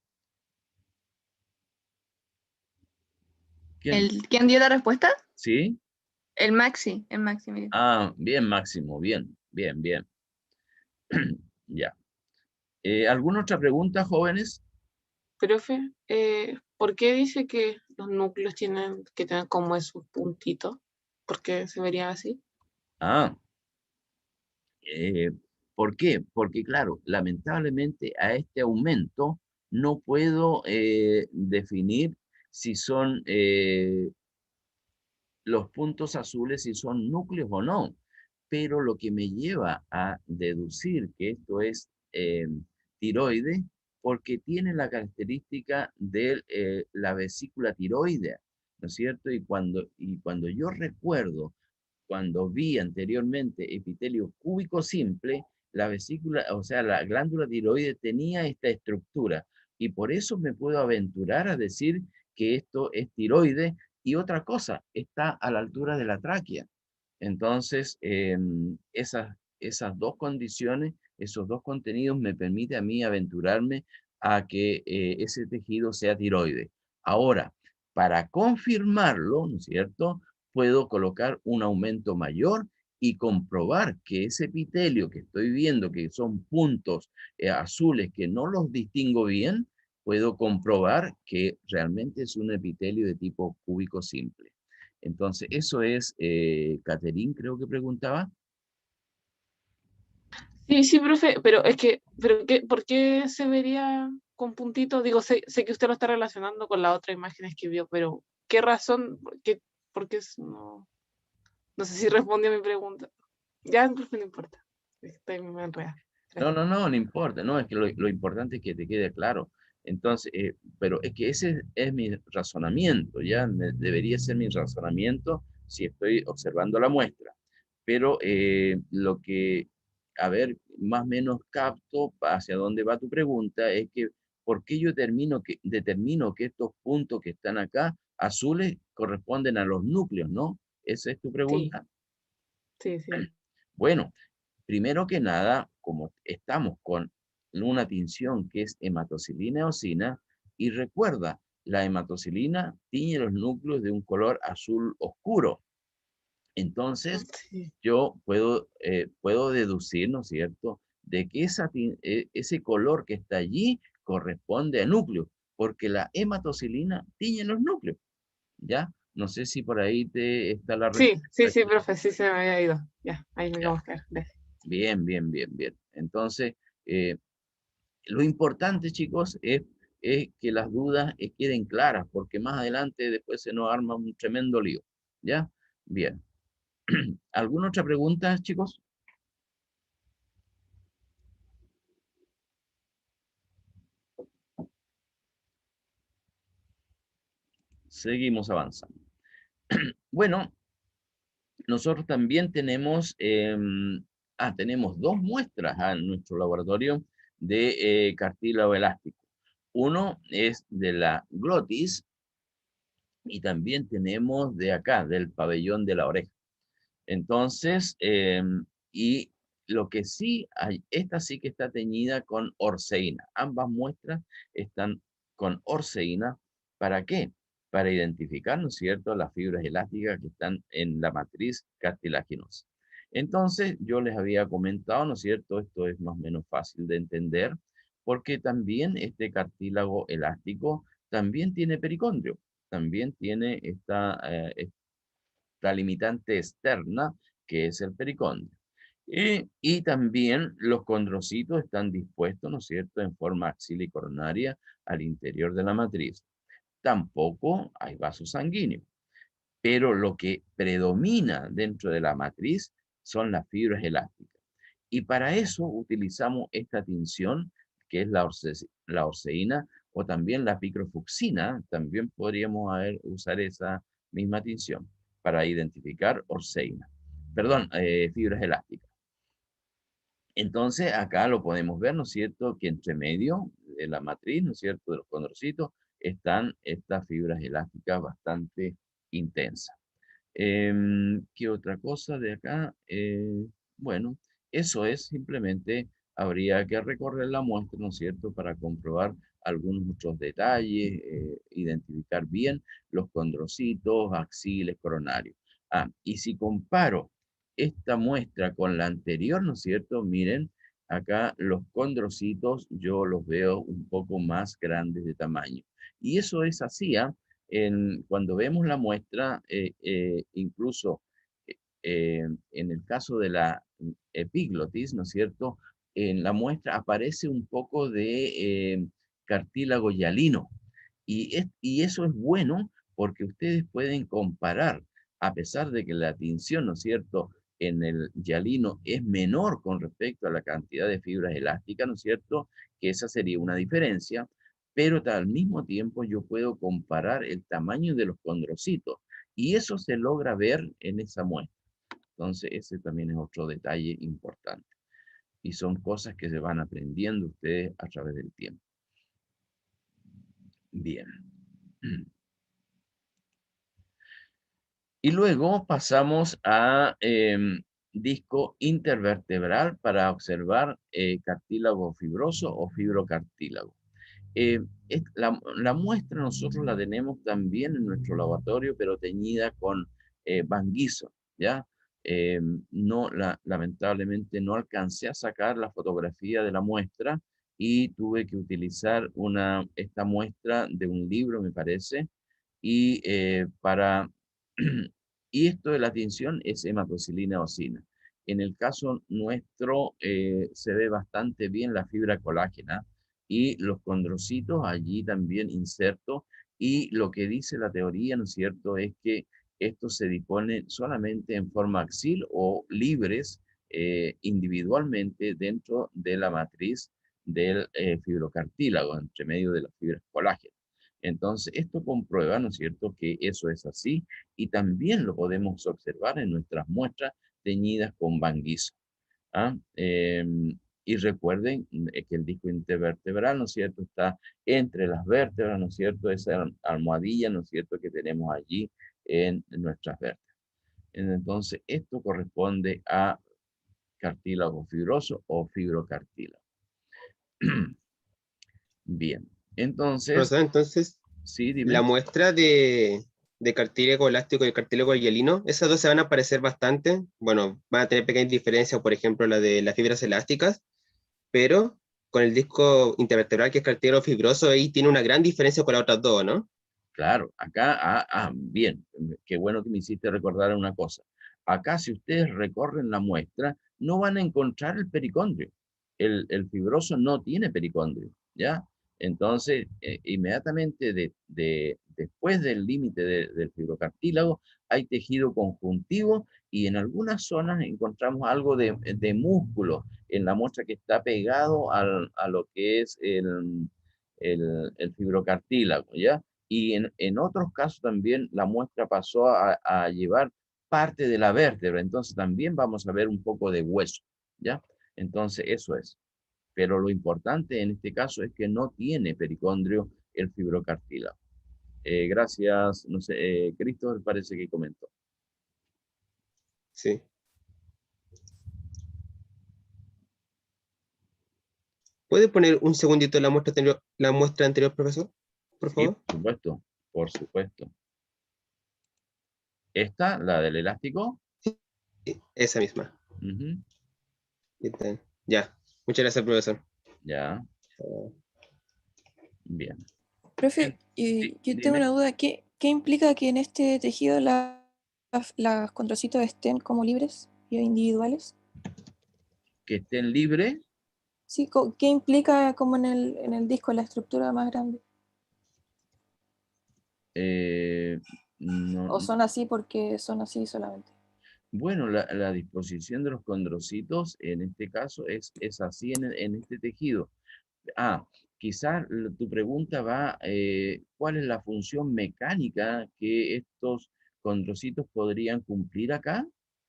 ¿Quién dio la respuesta? ¿Sí? El Maxi, mira. Bien, Máximo, bien. Ya. ¿Alguna otra pregunta, jóvenes? Profe, ¿por qué dice que los núcleos tienen que tener como esos puntitos? ¿Por qué se vería así? ¿Por qué? Porque, claro, lamentablemente a este aumento no puedo definir si son los puntos azules, si son núcleos o no. Pero lo que me lleva a deducir que esto es tiroide, porque tiene la característica de la vesícula tiroidea. ¿no es cierto? Y cuando yo recuerdo, cuando vi anteriormente epitelio cúbico simple, la vesícula, o sea, la glándula tiroides tenía esta estructura, y por eso me puedo aventurar a decir que esto es tiroides, y otra cosa, está a la altura de la tráquea. Entonces, esas dos condiciones, esos dos contenidos me permiten a mí aventurarme a que ese tejido sea tiroide. Ahora, para confirmarlo, ¿no es cierto?, puedo colocar un aumento mayor y comprobar que ese epitelio que estoy viendo, que son puntos azules que no los distingo bien, puedo comprobar que realmente es un epitelio de tipo cúbico simple. Entonces, eso es, Catherine creo que preguntaba. Sí, sí, profe, pero es que, ¿por qué se vería con puntitos? Digo, sé que usted lo está relacionando con las otras imágenes que vio, pero ¿qué razón? ¿Por qué no sé si respondió a mi pregunta? Ya, profe, no importa. Estoy me enredada. No importa, no, es que lo importante es que te quede claro. Entonces, pero es que ese es mi razonamiento, ya debería ser mi razonamiento si estoy observando la muestra. Pero lo que, a ver, más o menos capto hacia dónde va tu pregunta es que, ¿por qué yo determino que estos puntos que están acá, azules, corresponden a los núcleos, ¿no? ¿Esa es tu Sí, pregunta? sí. Bueno, primero que nada, como estamos con una tinción que es hematocilina eosina, y recuerda, la hematocilina tiñe los núcleos de un color azul oscuro. Entonces, Sí. yo puedo deducir, ¿no es cierto?, de que ese color que está allí corresponde a núcleo, porque la hematocilina tiñe los núcleos, ¿ya? No sé si por ahí te está la respuesta. Sí, profe, sí se me había ido. Ya, ahí me Ya. vamos a quedar. Gracias. Bien. Entonces, lo importante, chicos, es que las dudas queden claras, porque más adelante después se nos arma un tremendo lío. ¿Ya? Bien. ¿Alguna otra pregunta, chicos? Seguimos avanzando. Bueno, nosotros también tenemos, tenemos dos muestras en nuestro laboratorio de cartílago elástico. Uno es de la glotis y también tenemos de acá, del pabellón de la oreja. Entonces, y lo que sí hay, esta sí que está teñida con orceína. Ambas muestras están con orceína. ¿Para qué? Para identificar, ¿no es cierto?, las fibras elásticas que están en la matriz cartilaginosa. Entonces, yo les había comentado, ¿no es cierto?, esto es más o menos fácil de entender, porque también este cartílago elástico también tiene pericondrio, también tiene la limitante externa, que es el pericondrio. Y también los condrocitos están dispuestos, ¿no es cierto?, en forma axial y coronaria al interior de la matriz. Tampoco hay vasos sanguíneos, pero lo que predomina dentro de la matriz son las fibras elásticas. Y para eso utilizamos esta tinción, que es la orceína, o también la picrofucsina, también podríamos usar esa misma tinción para identificar orceína. Perdón, fibras elásticas. Entonces, acá lo podemos ver, ¿no es cierto?, que entre medio de la matriz, ¿no es cierto?, de los condrocitos, están estas fibras elásticas bastante intensas. ¿Qué otra cosa de acá? Bueno, eso es, simplemente habría que recorrer la muestra, ¿no es cierto?, para comprobar algunos otros detalles, identificar bien los condrocitos, axiles, coronarios. Y si comparo esta muestra con la anterior, ¿no es cierto? Miren, acá los condrocitos yo los veo un poco más grandes de tamaño. Y eso es así, cuando vemos la muestra, incluso en el caso de la epiglotis, ¿no es cierto?, en la muestra aparece un poco de cartílago hialino. Y eso es bueno porque ustedes pueden comparar, a pesar de que la tinción, ¿no es cierto?, en el hialino es menor con respecto a la cantidad de fibras elásticas, ¿no es cierto?, que esa sería una diferencia. pero al mismo tiempo yo puedo comparar el tamaño de los condrocitos, y eso se logra ver en esa muestra. Entonces, ese también es otro detalle importante. Y son cosas que se van aprendiendo ustedes a través del tiempo. Bien. Y luego pasamos a disco intervertebral para observar cartílago fibroso o fibrocartílago. La muestra nosotros la tenemos también en nuestro laboratorio, pero teñida con Van Gieson, ¿ya? Lamentablemente no alcancé a sacar la fotografía de la muestra y tuve que utilizar esta muestra de un libro, me parece, y y esto de la tinción es hematocilina osina. En el caso nuestro se ve bastante bien la fibra colágena y los condrocitos allí también insertos, y lo que dice la teoría, ¿no es cierto?, es que estos se disponen solamente en forma axil o libres individualmente dentro de la matriz del fibrocartílago, entre medio de las fibras colágenas. Entonces, esto comprueba, ¿no es cierto?, que eso es así, y también lo podemos observar en nuestras muestras teñidas con Van Gieson. ¿Ah? Y recuerden que el disco intervertebral, ¿no es cierto?, está entre las vértebras, ¿no es cierto?, esa almohadilla, ¿no es cierto?, que tenemos allí en nuestras vértebras. Entonces, esto corresponde a cartílago fibroso o fibrocartílago. Bien, entonces, Profesor, entonces, sí, dime. la muestra de cartílago elástico y el cartílago hialino, esas dos se van a parecer bastante. Bueno, van a tener pequeñas diferencias, por ejemplo, la de las fibras elásticas, pero con el disco intervertebral, que es cartílago fibroso, ahí tiene una gran diferencia con las otras dos, ¿no? Claro, acá, bien, qué bueno que me hiciste recordar una cosa. Acá, si ustedes recorren la muestra, no van a encontrar el pericondrio. El fibroso no tiene pericondrio, ¿ya? Entonces, inmediatamente después del límite del fibrocartílago, hay tejido conjuntivo, y en algunas zonas encontramos algo de músculo en la muestra que está pegado a lo que es el fibrocartílago, ¿ya? Y en otros casos también la muestra pasó a llevar parte de la vértebra, entonces también vamos a ver un poco de hueso, ¿ya? Entonces eso es. Pero lo importante en este caso es que no tiene pericondrio el fibrocartílago. Gracias, no sé, Christopher parece que comentó. Sí. ¿Puede poner un segundito la muestra anterior, profesor? Por Sí, favor. por supuesto, por supuesto. ¿Esta, la del elástico? Sí, esa misma. Ujú. Ya. Muchas gracias, profesor. Ya, bien. Profe, Sí, yo tengo dime. una duda. ¿Qué implica que en este tejido las condrocitos estén como libres y individuales? Que estén libres. Sí, ¿qué implica como en el disco, la estructura más grande? No, ¿O son así porque son así solamente? bueno, la disposición de los condrocitos en este caso es así en este tejido. Quizás tu pregunta va, ¿cuál es la función mecánica que estos condrocitos podrían cumplir acá?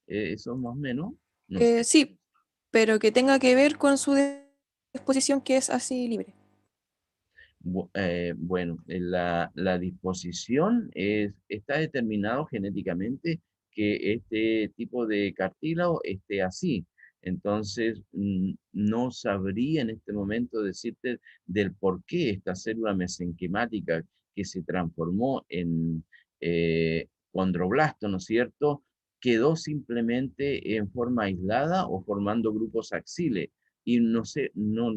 Eso más o menos, no sé. Sí, pero que tenga que ver con su disposición que es así libre. Bueno, la disposición está determinado genéticamente que este tipo de cartílago esté así. Entonces, no sabría en este momento decirte del por qué esta célula mesenquimática que se transformó en condroblasto, ¿no es cierto?, quedó simplemente en forma aislada o formando grupos axiles. Y no sé, no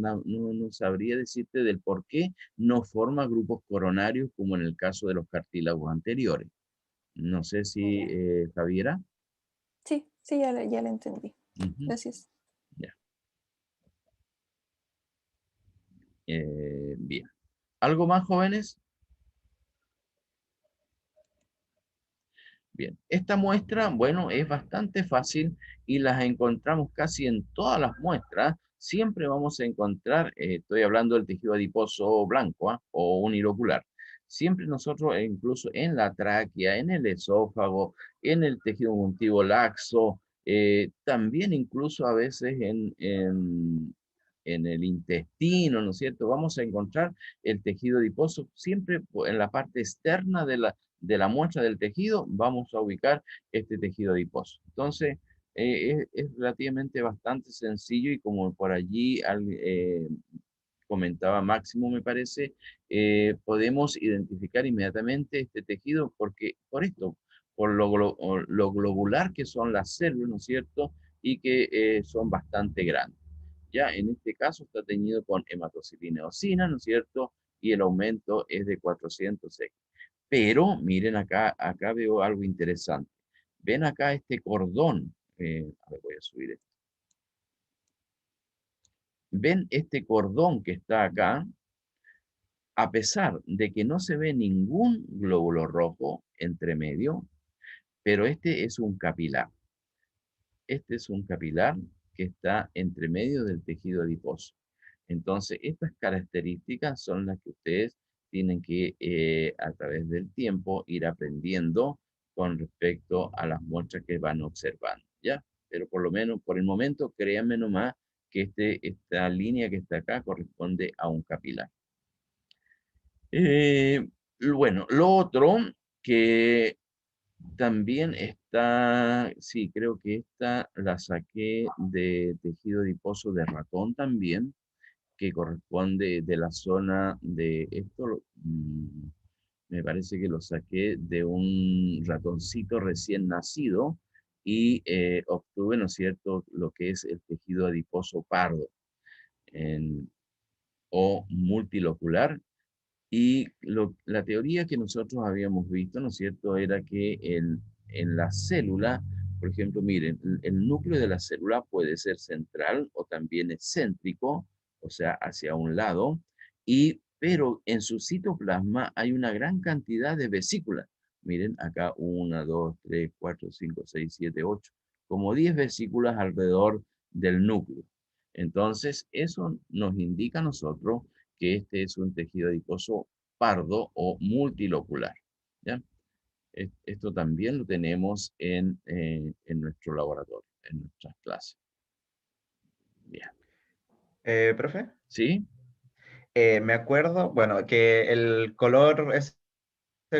sabría decirte del por qué no forma grupos coronarios como en el caso de los cartílagos anteriores. No sé si, Ya. Javiera. Sí, ya la entendí. Ujú, Gracias. ya. Bien. ¿Algo más, jóvenes? Bien. Esta muestra, bueno, es bastante fácil y las encontramos casi en todas las muestras siempre vamos a encontrar, estoy hablando del tejido adiposo blanco, o unilocular, siempre nosotros, incluso en la tráquea, en el esófago, en el tejido conjuntivo laxo, también incluso a veces en el intestino, ¿no es cierto? Vamos a encontrar el tejido adiposo siempre en la parte externa de la muestra del tejido, vamos a ubicar este tejido adiposo. Entonces, es relativamente bastante sencillo y como por allí comentaba Máximo, me parece, podemos identificar inmediatamente este tejido porque por esto, por lo globular que son las células, ¿no es cierto? Y que son bastante grandes. Ya en este caso está teñido con hematocilina eosina, ¿no es cierto? Y el aumento es de 400X. Pero miren acá veo algo interesante. Ven acá este cordón. A ver, voy a subir esto. Ven este cordón que está acá, a pesar de que no se ve ningún glóbulo rojo entre medio, pero este es un capilar. Este es un capilar que está entre medio del tejido adiposo. Entonces, estas características son las que ustedes tienen que, a través del tiempo, ir aprendiendo con respecto a las muestras que van observando, ¿ya? Pero por lo menos, por el momento, créanme nomás que esta línea que está acá corresponde a un capilar. Bueno, lo otro que también está, sí, creo que esta la saqué de tejido adiposo de ratón también, que corresponde de la zona de esto, me parece que lo saqué de un ratoncito recién nacido y obtuve, ¿no es cierto?, lo que es el tejido adiposo pardo o multilocular. Y la teoría que nosotros habíamos visto, ¿no es cierto?, era que en la célula, por ejemplo, miren, el núcleo de la célula puede ser central o también excéntrico, o sea, hacia un lado, pero en su citoplasma hay una gran cantidad de vesículas. Miren, acá 1, 2, 3, 4, 5, 6, 7, 8, como 10 vesículas alrededor del núcleo. Entonces, eso nos indica a nosotros que este es un tejido adiposo pardo o multilocular, ¿ya? Esto también lo tenemos en nuestro laboratorio, en nuestras clases. Bien. Profe, ¿Sí? me acuerdo, bueno, que el color es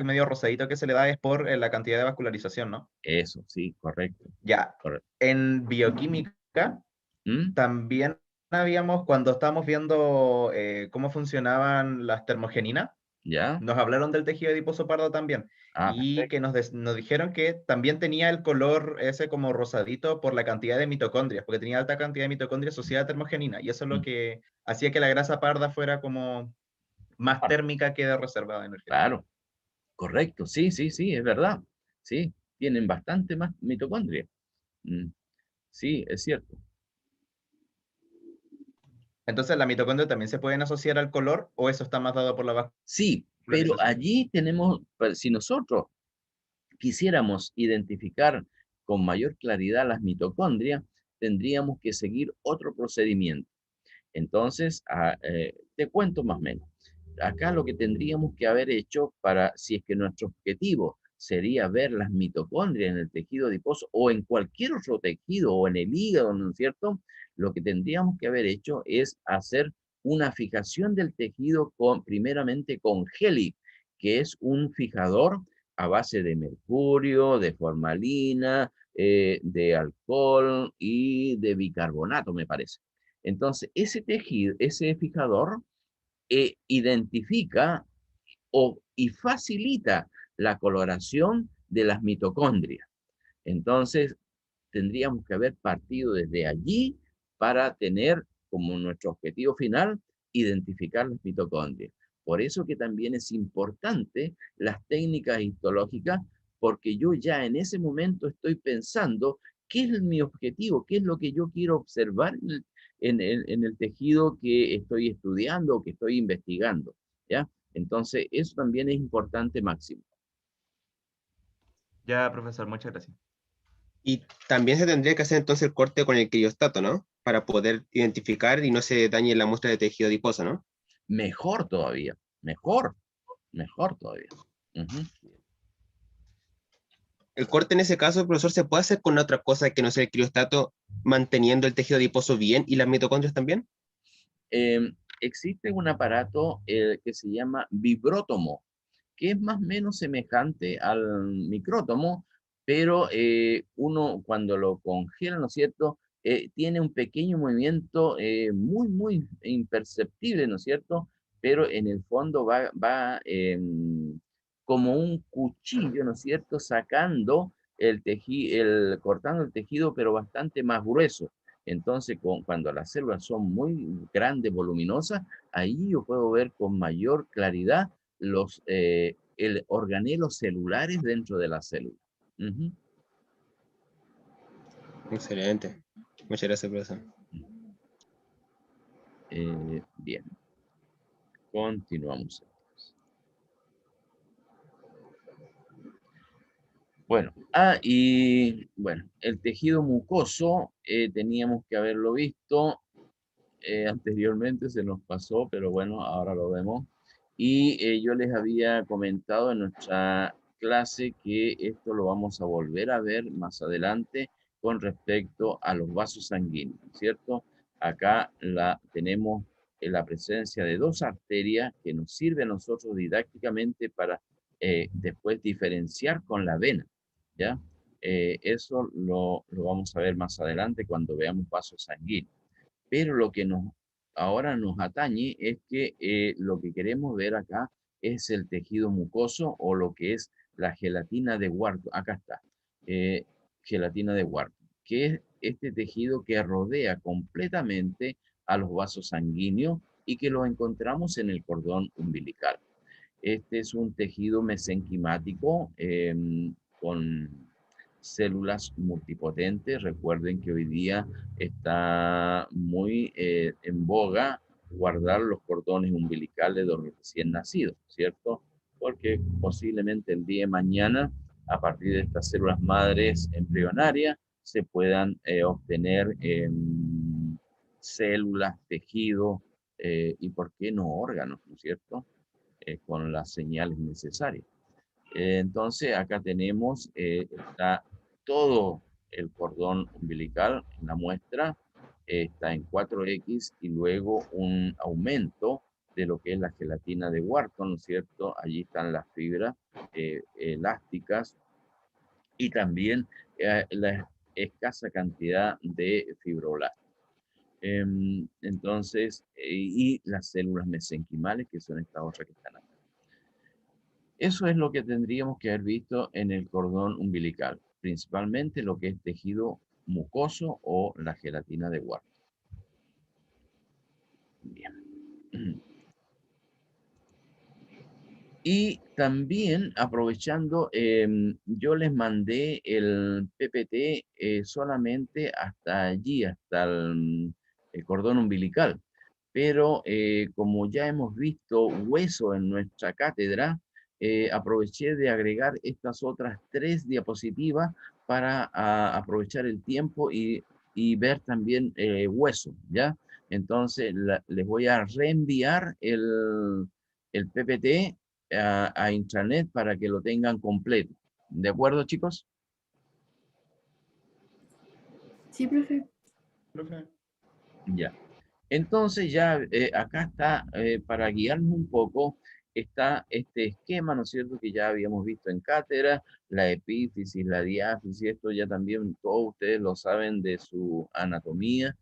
medio rosadito que se le da es por la cantidad de vascularización, ¿no? Eso, sí, correcto. Ya, Correcto. en bioquímica ¿Mm? también habíamos, cuando estábamos viendo cómo funcionaban las termogeninas, ¿Ya? nos hablaron del tejido adiposo pardo también, y Perfecto. que nos dijeron que también tenía el color ese como rosadito por la cantidad de mitocondrias, porque tenía alta cantidad de mitocondrias asociada a termogenina, y eso es lo que hacía que la grasa parda fuera como más Pardo. térmica que de reservada energética. Claro, correcto, sí, sí, sí, es verdad. Sí, tienen bastante más mitocondria. Sí, es cierto. Entonces, ¿la mitocondria también se pueden asociar al color o eso está más dado por la Sí, pero vascularización? allí tenemos, si nosotros quisiéramos identificar con mayor claridad las mitocondrias, tendríamos que seguir otro procedimiento. Entonces, te cuento más o menos. Acá lo que tendríamos que haber hecho si es que nuestro objetivo sería ver las mitocondrias en el tejido adiposo o en cualquier otro tejido o en el hígado, ¿no es cierto? Lo que tendríamos que haber hecho es hacer una fijación del tejido primeramente con Helix, que es un fijador a base de mercurio, de formalina, de alcohol y de bicarbonato, me parece. Entonces, ese tejido, ese fijador, identifica y facilita la coloración de las mitocondrias. Entonces, tendríamos que haber partido desde allí para tener como nuestro objetivo final identificar las mitocondrias. Por eso que también es importante las técnicas histológicas, porque yo ya en ese momento estoy pensando qué es mi objetivo, qué es lo que yo quiero observar en el tejido que estoy estudiando o que estoy investigando, ¿ya? Entonces, eso también es importante, Máximo. Ya, profesor, muchas gracias. Y también se tendría que hacer entonces el corte con el criostato, ¿no? para poder identificar y no se dañe la muestra de tejido adiposo, ¿no? Mejor todavía, mejor todavía. Ujú. El corte en ese caso, profesor, ¿se puede hacer con otra cosa que no sea el criostato, manteniendo el tejido adiposo bien y las mitocondrias también? Existe un aparato que se llama vibrótomo, que es más o menos semejante al micrótomo, pero uno cuando lo congela, ¿no es cierto?, tiene un pequeño movimiento muy imperceptible, ¿no es cierto?, pero en el fondo va como un cuchillo, ¿no es cierto?, sacando el tejido, cortando el tejido, pero bastante más grueso. Entonces, cuando las células son muy grandes, voluminosas, ahí yo puedo ver con mayor claridad el organelos celulares dentro de la célula. Ujú. Excelente. Muchas gracias, profesor. Bien, continuamos. Bueno, y bueno, el tejido mucoso teníamos que haberlo visto anteriormente, se nos pasó, pero bueno, ahora lo vemos. Y yo les había comentado en nuestra clase que esto lo vamos a volver a ver más adelante con respecto a los vasos sanguíneos, ¿cierto? Acá tenemos la presencia de dos arterias que nos sirve a nosotros didácticamente para después diferenciar con la vena, ¿ya? Eso lo vamos a ver más adelante cuando veamos vasos sanguíneos. Pero lo que ahora nos atañe es que lo que queremos ver acá es el tejido mucoso o lo que es la gelatina de Wharton. Acá está, eh, gelatina de Wharton, que es este tejido que rodea completamente a los vasos sanguíneos y que lo encontramos en el cordón umbilical. Este es un tejido mesenquimático con células multipotentes. Recuerden que hoy día está muy en boga guardar los cordones umbilicales de los recién nacidos, ¿cierto? Porque posiblemente el día de mañana, a partir de estas células madres embrionarias, se puedan obtener células, tejidos y, ¿por qué no, órganos, ¿no es cierto? Con las señales necesarias. Entonces, acá tenemos, está todo el cordón umbilical en la muestra, está en 4X y luego un aumento de lo que es la gelatina de Wharton, ¿no es cierto? Allí están las fibras elásticas y también la escasa cantidad de fibroblastos. Entonces, y las células mesenquimales, que son estas otras que están acá. Eso es lo que tendríamos que haber visto en el cordón umbilical, principalmente lo que es tejido mucoso o la gelatina de Wharton. Bien. Y también aprovechando, yo les mandé el PPT solamente hasta allí, hasta el cordón umbilical. Pero como ya hemos visto hueso en nuestra cátedra, aproveché de agregar estas otras 3 diapositivas para aprovechar el tiempo y ver también hueso, ¿ya? Entonces les voy a reenviar el PPT a intranet para que lo tengan completo. ¿De acuerdo, chicos? Sí, profe. Ya. Entonces ya acá está, para guiarnos un poco, está este esquema, ¿no es cierto?, que ya habíamos visto en cátedra, la epífisis, la diáfisis, esto ya también todos ustedes lo saben de su anatomía.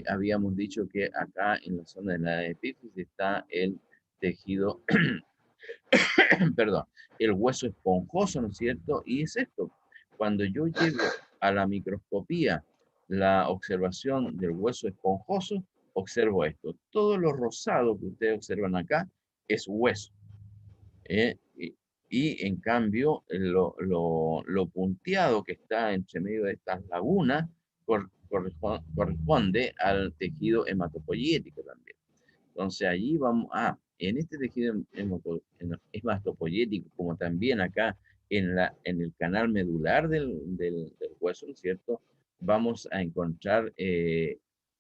Habíamos dicho que acá en la zona de la epífisis está el tejido, perdón, el hueso esponjoso, ¿no es cierto? Y es esto, cuando yo llego a la microscopía, la observación del hueso esponjoso, observo esto. Todo lo rosado que ustedes observan acá es hueso. Y en cambio, lo punteado que está entre medio de estas lagunas corresponde al tejido hematopoyético también. Entonces allí vamos, en este tejido hematopoyético, como también acá en el canal medular del hueso, ¿no es cierto?, vamos a encontrar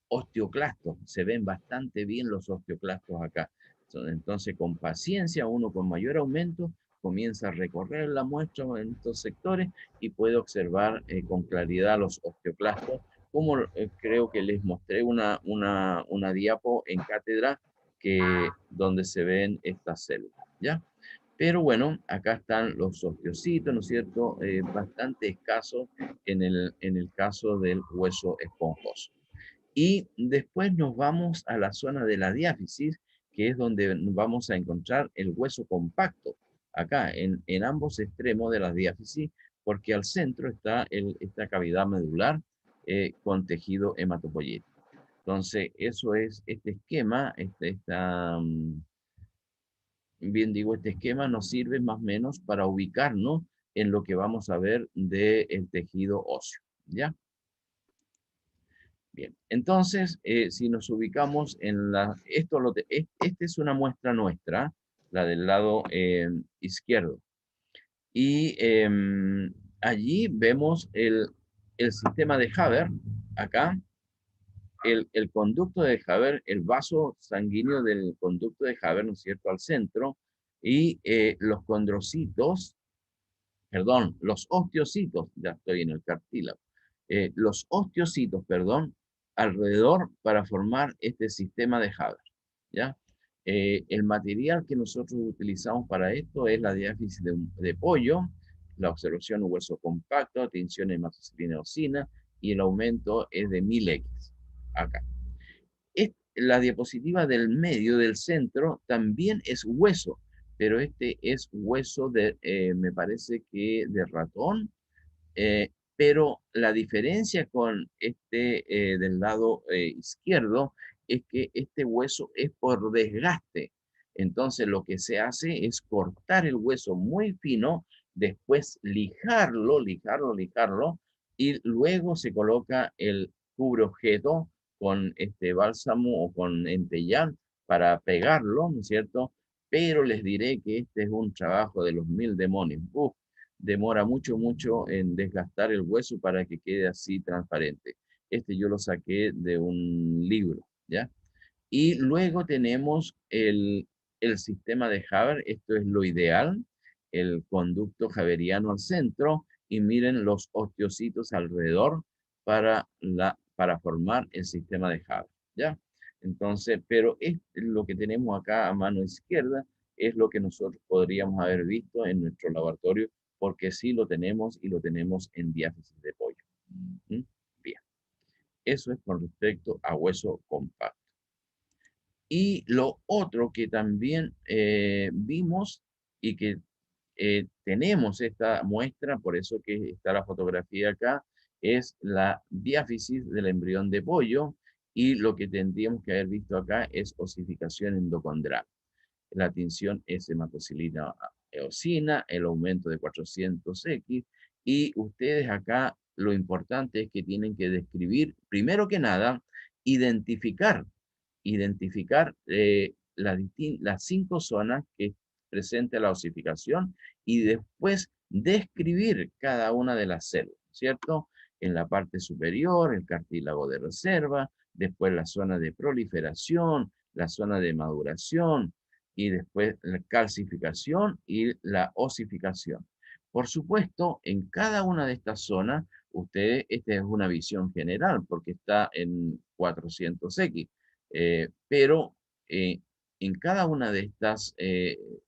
osteoclastos. Se ven bastante bien los osteoclastos acá. Entonces, con paciencia, uno con mayor aumento comienza a recorrer la muestra en estos sectores y puede observar con claridad los osteoclastos, como creo que les mostré una diapo en cátedra donde se ven estas células, ¿ya? Pero bueno, acá están los osteocitos, ¿no es cierto? Bastante escasos en el caso del hueso esponjoso. Y después nos vamos a la zona de la diáfisis, que es donde vamos a encontrar el hueso compacto, acá en ambos extremos de la diáfisis, porque al centro está esta cavidad medular con tejido hematopoyético. Entonces, eso es este esquema, bien digo, este esquema nos sirve más o menos para ubicarnos en lo que vamos a ver del tejido óseo, ¿ya? Bien, entonces, si nos ubicamos en esta es una muestra nuestra, la del lado izquierdo. Y allí vemos el sistema de Haber, acá, el conducto de Haber, el vaso sanguíneo del conducto de Haber, ¿no es cierto?, al centro, y los condrocitos, perdón, los osteocitos, ya estoy en el cartílago, los osteocitos, perdón, alrededor para formar este sistema de Haber, ¿ya? El material que nosotros utilizamos para esto es la diáfisis de pollo, la observación hueso compacto, tinción hematocilina eosina, y el aumento es de 1000X, acá. La diapositiva del medio, del centro, también es hueso, pero este es hueso me parece que de ratón, pero la diferencia con este del lado izquierdo es que este hueso es por desgaste. Entonces lo que se hace es cortar el hueso muy fino, después lijarlo, y luego se coloca el cubreobjeto con este bálsamo o con entellán para pegarlo, ¿no es cierto? Pero les diré que este es un trabajo de los 1000 demonios. Demora mucho en desgastar el hueso para que quede así transparente. Este yo lo saqué de un libro, ¿ya? Y luego tenemos el sistema de Haber, esto es lo ideal, el conducto javeriano al centro, y miren los osteocitos alrededor para formar el sistema de Haber, ¿ya? Entonces, pero lo que tenemos acá a mano izquierda es lo que nosotros podríamos haber visto en nuestro laboratorio, porque sí lo tenemos y lo tenemos en diáfisis de pollo. ¿Mm? Bien. Eso es con respecto a hueso compacto. Y lo otro que también vimos y que tenemos esta muestra, por eso que está la fotografía acá, es la diáfisis del embrión de pollo, y lo que tendríamos que haber visto acá es osificación endocondral. La tinción es hematocilina eosina, el aumento de 400X, y ustedes acá lo importante es que tienen que describir, primero que nada, identificar las 5 zonas que presenta la osificación, y después describir cada una de las células, ¿cierto? En la parte superior, el cartílago de reserva, después la zona de proliferación, la zona de maduración, y después la calcificación y la osificación. Por supuesto, en cada una de estas zonas, esta es una visión general porque está en 400X, pero en cada una de estas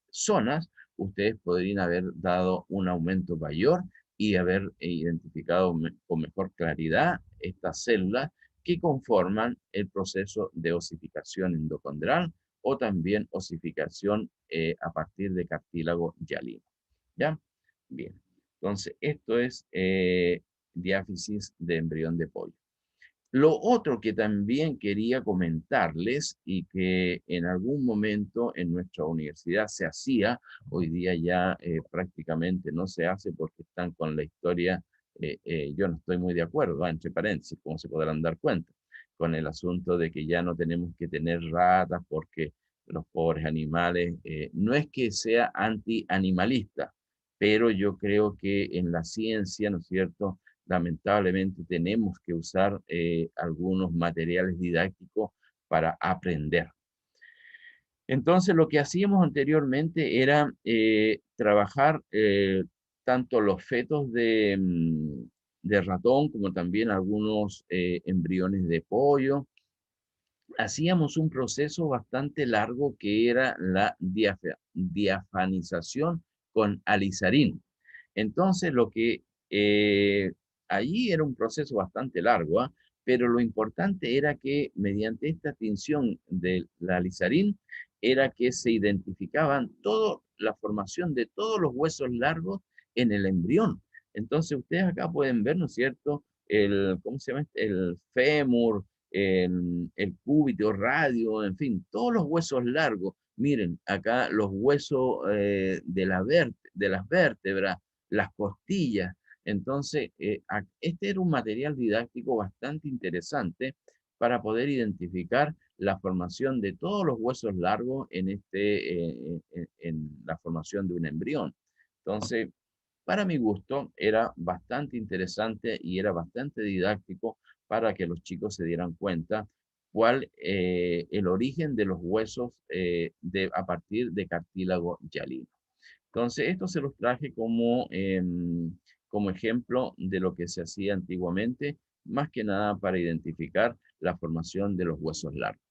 zonas, ustedes podrían haber dado un aumento mayor y haber identificado con mejor claridad estas células que conforman el proceso de osificación endocondral o también osificación a partir de cartílago hialino. ¿Ya? Bien. Entonces, esto es diáfisis de embrión de pollo. Lo otro que también quería comentarles y que en algún momento en nuestra universidad se hacía, hoy día ya prácticamente no se hace porque están con la historia, yo no estoy muy de acuerdo, entre paréntesis, como se podrán dar cuenta, con el asunto de que ya no tenemos que tener ratas porque los pobres animales, no es que sea anti-animalista, pero yo creo que en la ciencia, ¿no es cierto?, lamentablemente tenemos que usar algunos materiales didácticos para aprender. Entonces, lo que hacíamos anteriormente era trabajar tanto los fetos de ratón como también algunos embriones de pollo. Hacíamos un proceso bastante largo que era la diafanización con alizarín. Entonces, lo que allí era un proceso bastante largo, ¿ah? Pero lo importante era que mediante esta tinción del alizarín era que se identificaban toda la formación de todos los huesos largos en el embrión. Entonces, ustedes acá pueden ver, ¿no es cierto?, ¿cómo se llama? El fémur, el cúbito, radio, en fin, todos los huesos largos. Miren, acá los huesos de las vértebras, las costillas. Entonces, este era un material didáctico bastante interesante para poder identificar la formación de todos los huesos largos en la formación de un embrión. Entonces, para mi gusto, era bastante interesante y era bastante didáctico para que los chicos se dieran cuenta cuál el origen de los huesos a partir de cartílago hialino. Entonces, esto se los traje como ejemplo de lo que se hacía antiguamente, más que nada para identificar la formación de los huesos largos.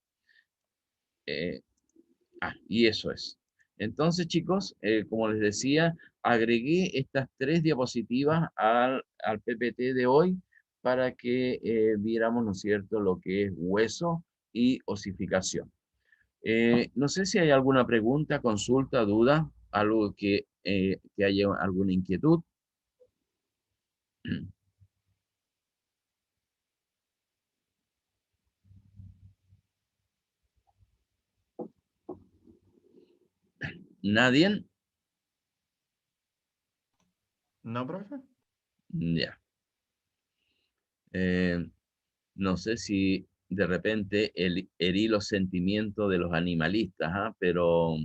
Y eso es. Entonces, chicos, como les decía, agregué estas 3 diapositivas al PPT de hoy para que viéramos, ¿no es cierto?, lo que es hueso y osificación. No sé si hay alguna pregunta, consulta, duda, algo que haya alguna inquietud. ¿Nadie? ¿No, profe? Ya. No sé si de repente herí los sentimientos de los animalistas, ¿ah? Pero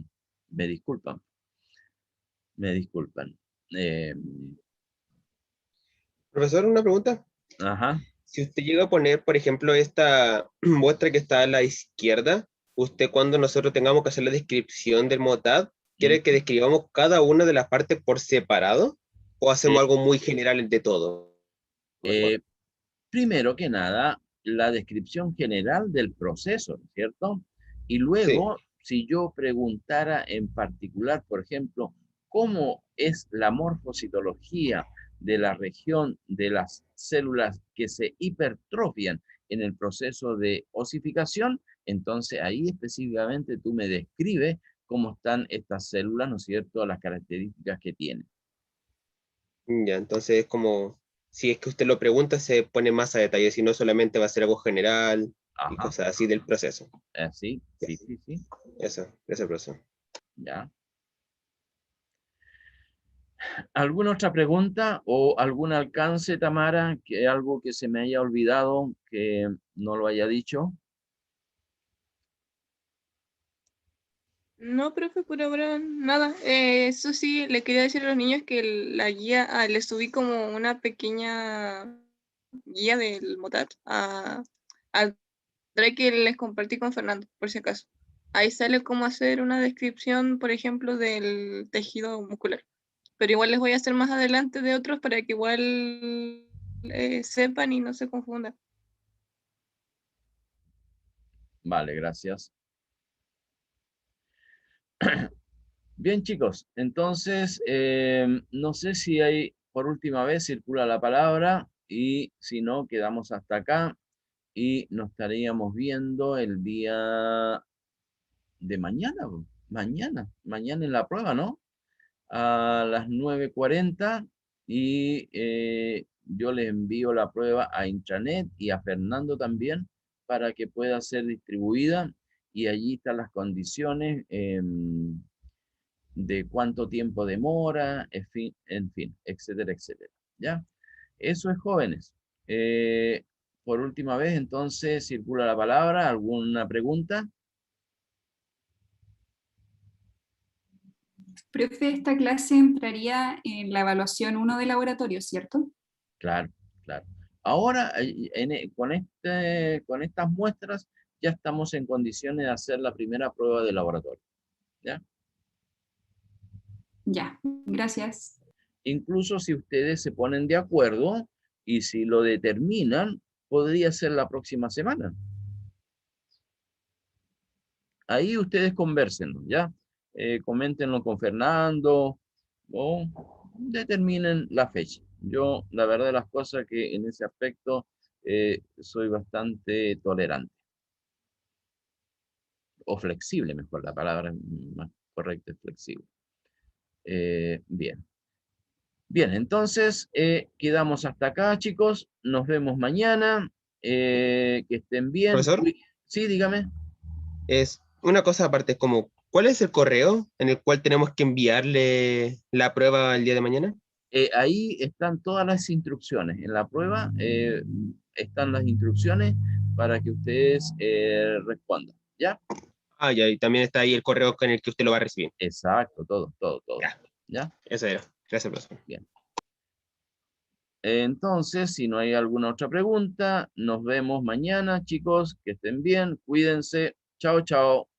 me disculpan. Me disculpan. Profesor, una pregunta. Ajá. Si usted llega a poner, por ejemplo, esta muestra que está a la izquierda, usted cuando nosotros tengamos que hacer la descripción del MOTAD, ¿quiere que describamos cada una de las partes por separado? ¿O hacemos algo muy general de todo? Primero que nada, la descripción general del proceso, ¿cierto? Y luego, si yo preguntara en particular, por ejemplo, cómo es la morfocitología de la región de las células que se hipertrofian en el proceso de osificación, entonces ahí específicamente tú me describes cómo están estas células, ¿no es cierto?, las características que tienen. Ya, entonces es como, si es que usted lo pregunta, se pone más a detalle, si no solamente va a ser algo general y cosas así del proceso. Sí. Eso, profesor. Ya. ¿Alguna otra pregunta o algún alcance, Tamara? Que algo que se me haya olvidado, que no lo haya dicho. No, profe, por ahora nada. Eso sí, le quería decir a los niños que la guía, les subí como una pequeña guía del MOTAD al Drive que les compartí con Fernando, por si acaso. Ahí sale cómo hacer una descripción, por ejemplo, del tejido muscular. Pero igual les voy a hacer más adelante de otros para que igual sepan y no se confundan. Vale, gracias. Bien, chicos, entonces, no sé si hay, por última vez, circula la palabra y si no, quedamos hasta acá y nos estaríamos viendo el día de mañana, mañana en la prueba, ¿no? A las 9:40 y yo le envío la prueba a intranet y a Fernando también para que pueda ser distribuida y allí están las condiciones de cuánto tiempo demora, en fin, etcétera, etcétera. ¿Ya? Eso es, jóvenes. Por última vez, entonces, circula la palabra. ¿Alguna pregunta? Profe, esta clase entraría en la evaluación 1 de laboratorio, ¿cierto? Claro, Claro. Ahora, con estas muestras, ya estamos en condiciones de hacer la primera prueba de laboratorio. ¿Ya? Ya, gracias. Incluso si ustedes se ponen de acuerdo y si lo determinan, podría ser la próxima semana. Ahí ustedes conversenlo, ¿ya? Coméntenlo con Fernando o determinen la fecha. Yo, la verdad de las cosas que en ese aspecto soy bastante tolerante. O flexible, mejor, la palabra más correcta es flexible. Bien. Bien, entonces quedamos hasta acá, chicos. Nos vemos mañana. Que estén bien. Profesor, Sí, dígame. es una cosa aparte, como, ¿cuál es el correo en el cual tenemos que enviarle la prueba el día de mañana? Ahí están todas las instrucciones. En la prueba están las instrucciones para que ustedes respondan. ¿Ya? Ah, ya, y también está ahí el correo con el que usted lo va a recibir. Exacto, todo. Ya, ¿Ya? eso era. Gracias, profesor. Bien. Entonces, si no hay alguna otra pregunta, nos vemos mañana, chicos. Que estén bien, cuídense. Chao, chao.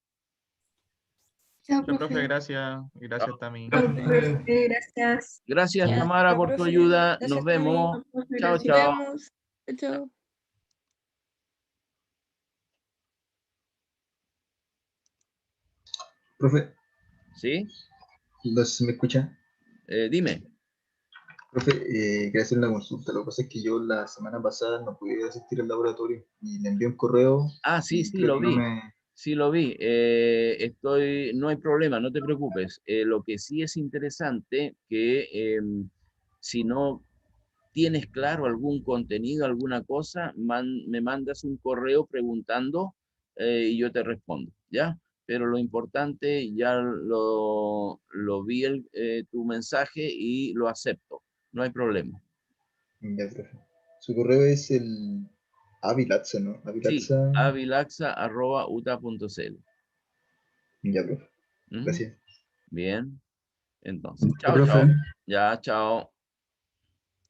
Chao, Muchas, profe, profe. gracias. Gracias, Tami. Profe, gracias. Gracias, Ya, Tamara, por tu profe. ayuda. Gracias, Nos vemos. Profe, Chao, Nos gracias. chao. vemos. Chao. Profe, ¿Sí? no sé si me escucha. Dime. Profe, quería hacer una consulta. Lo que pasa es que yo la semana pasada no pude asistir al laboratorio y le envié un correo Ah, sí, y sí, creo lo que no vi. me... Sí, lo vi. No hay problema, no te preocupes. Lo que sí es interesante que si no tienes claro algún contenido, alguna cosa, me mandas un correo preguntando y yo te respondo, ¿ya? Pero lo importante, ya lo vi tu mensaje y lo acepto. No hay problema. Ya, profe. Su correo es el Avilatza, ¿no? Sí, Avilatza. avilaxa@uta.cl. Ya, profe. ¿Mm? Gracias. Bien. Entonces, Ya, chao, profe. chao. Ya, chao.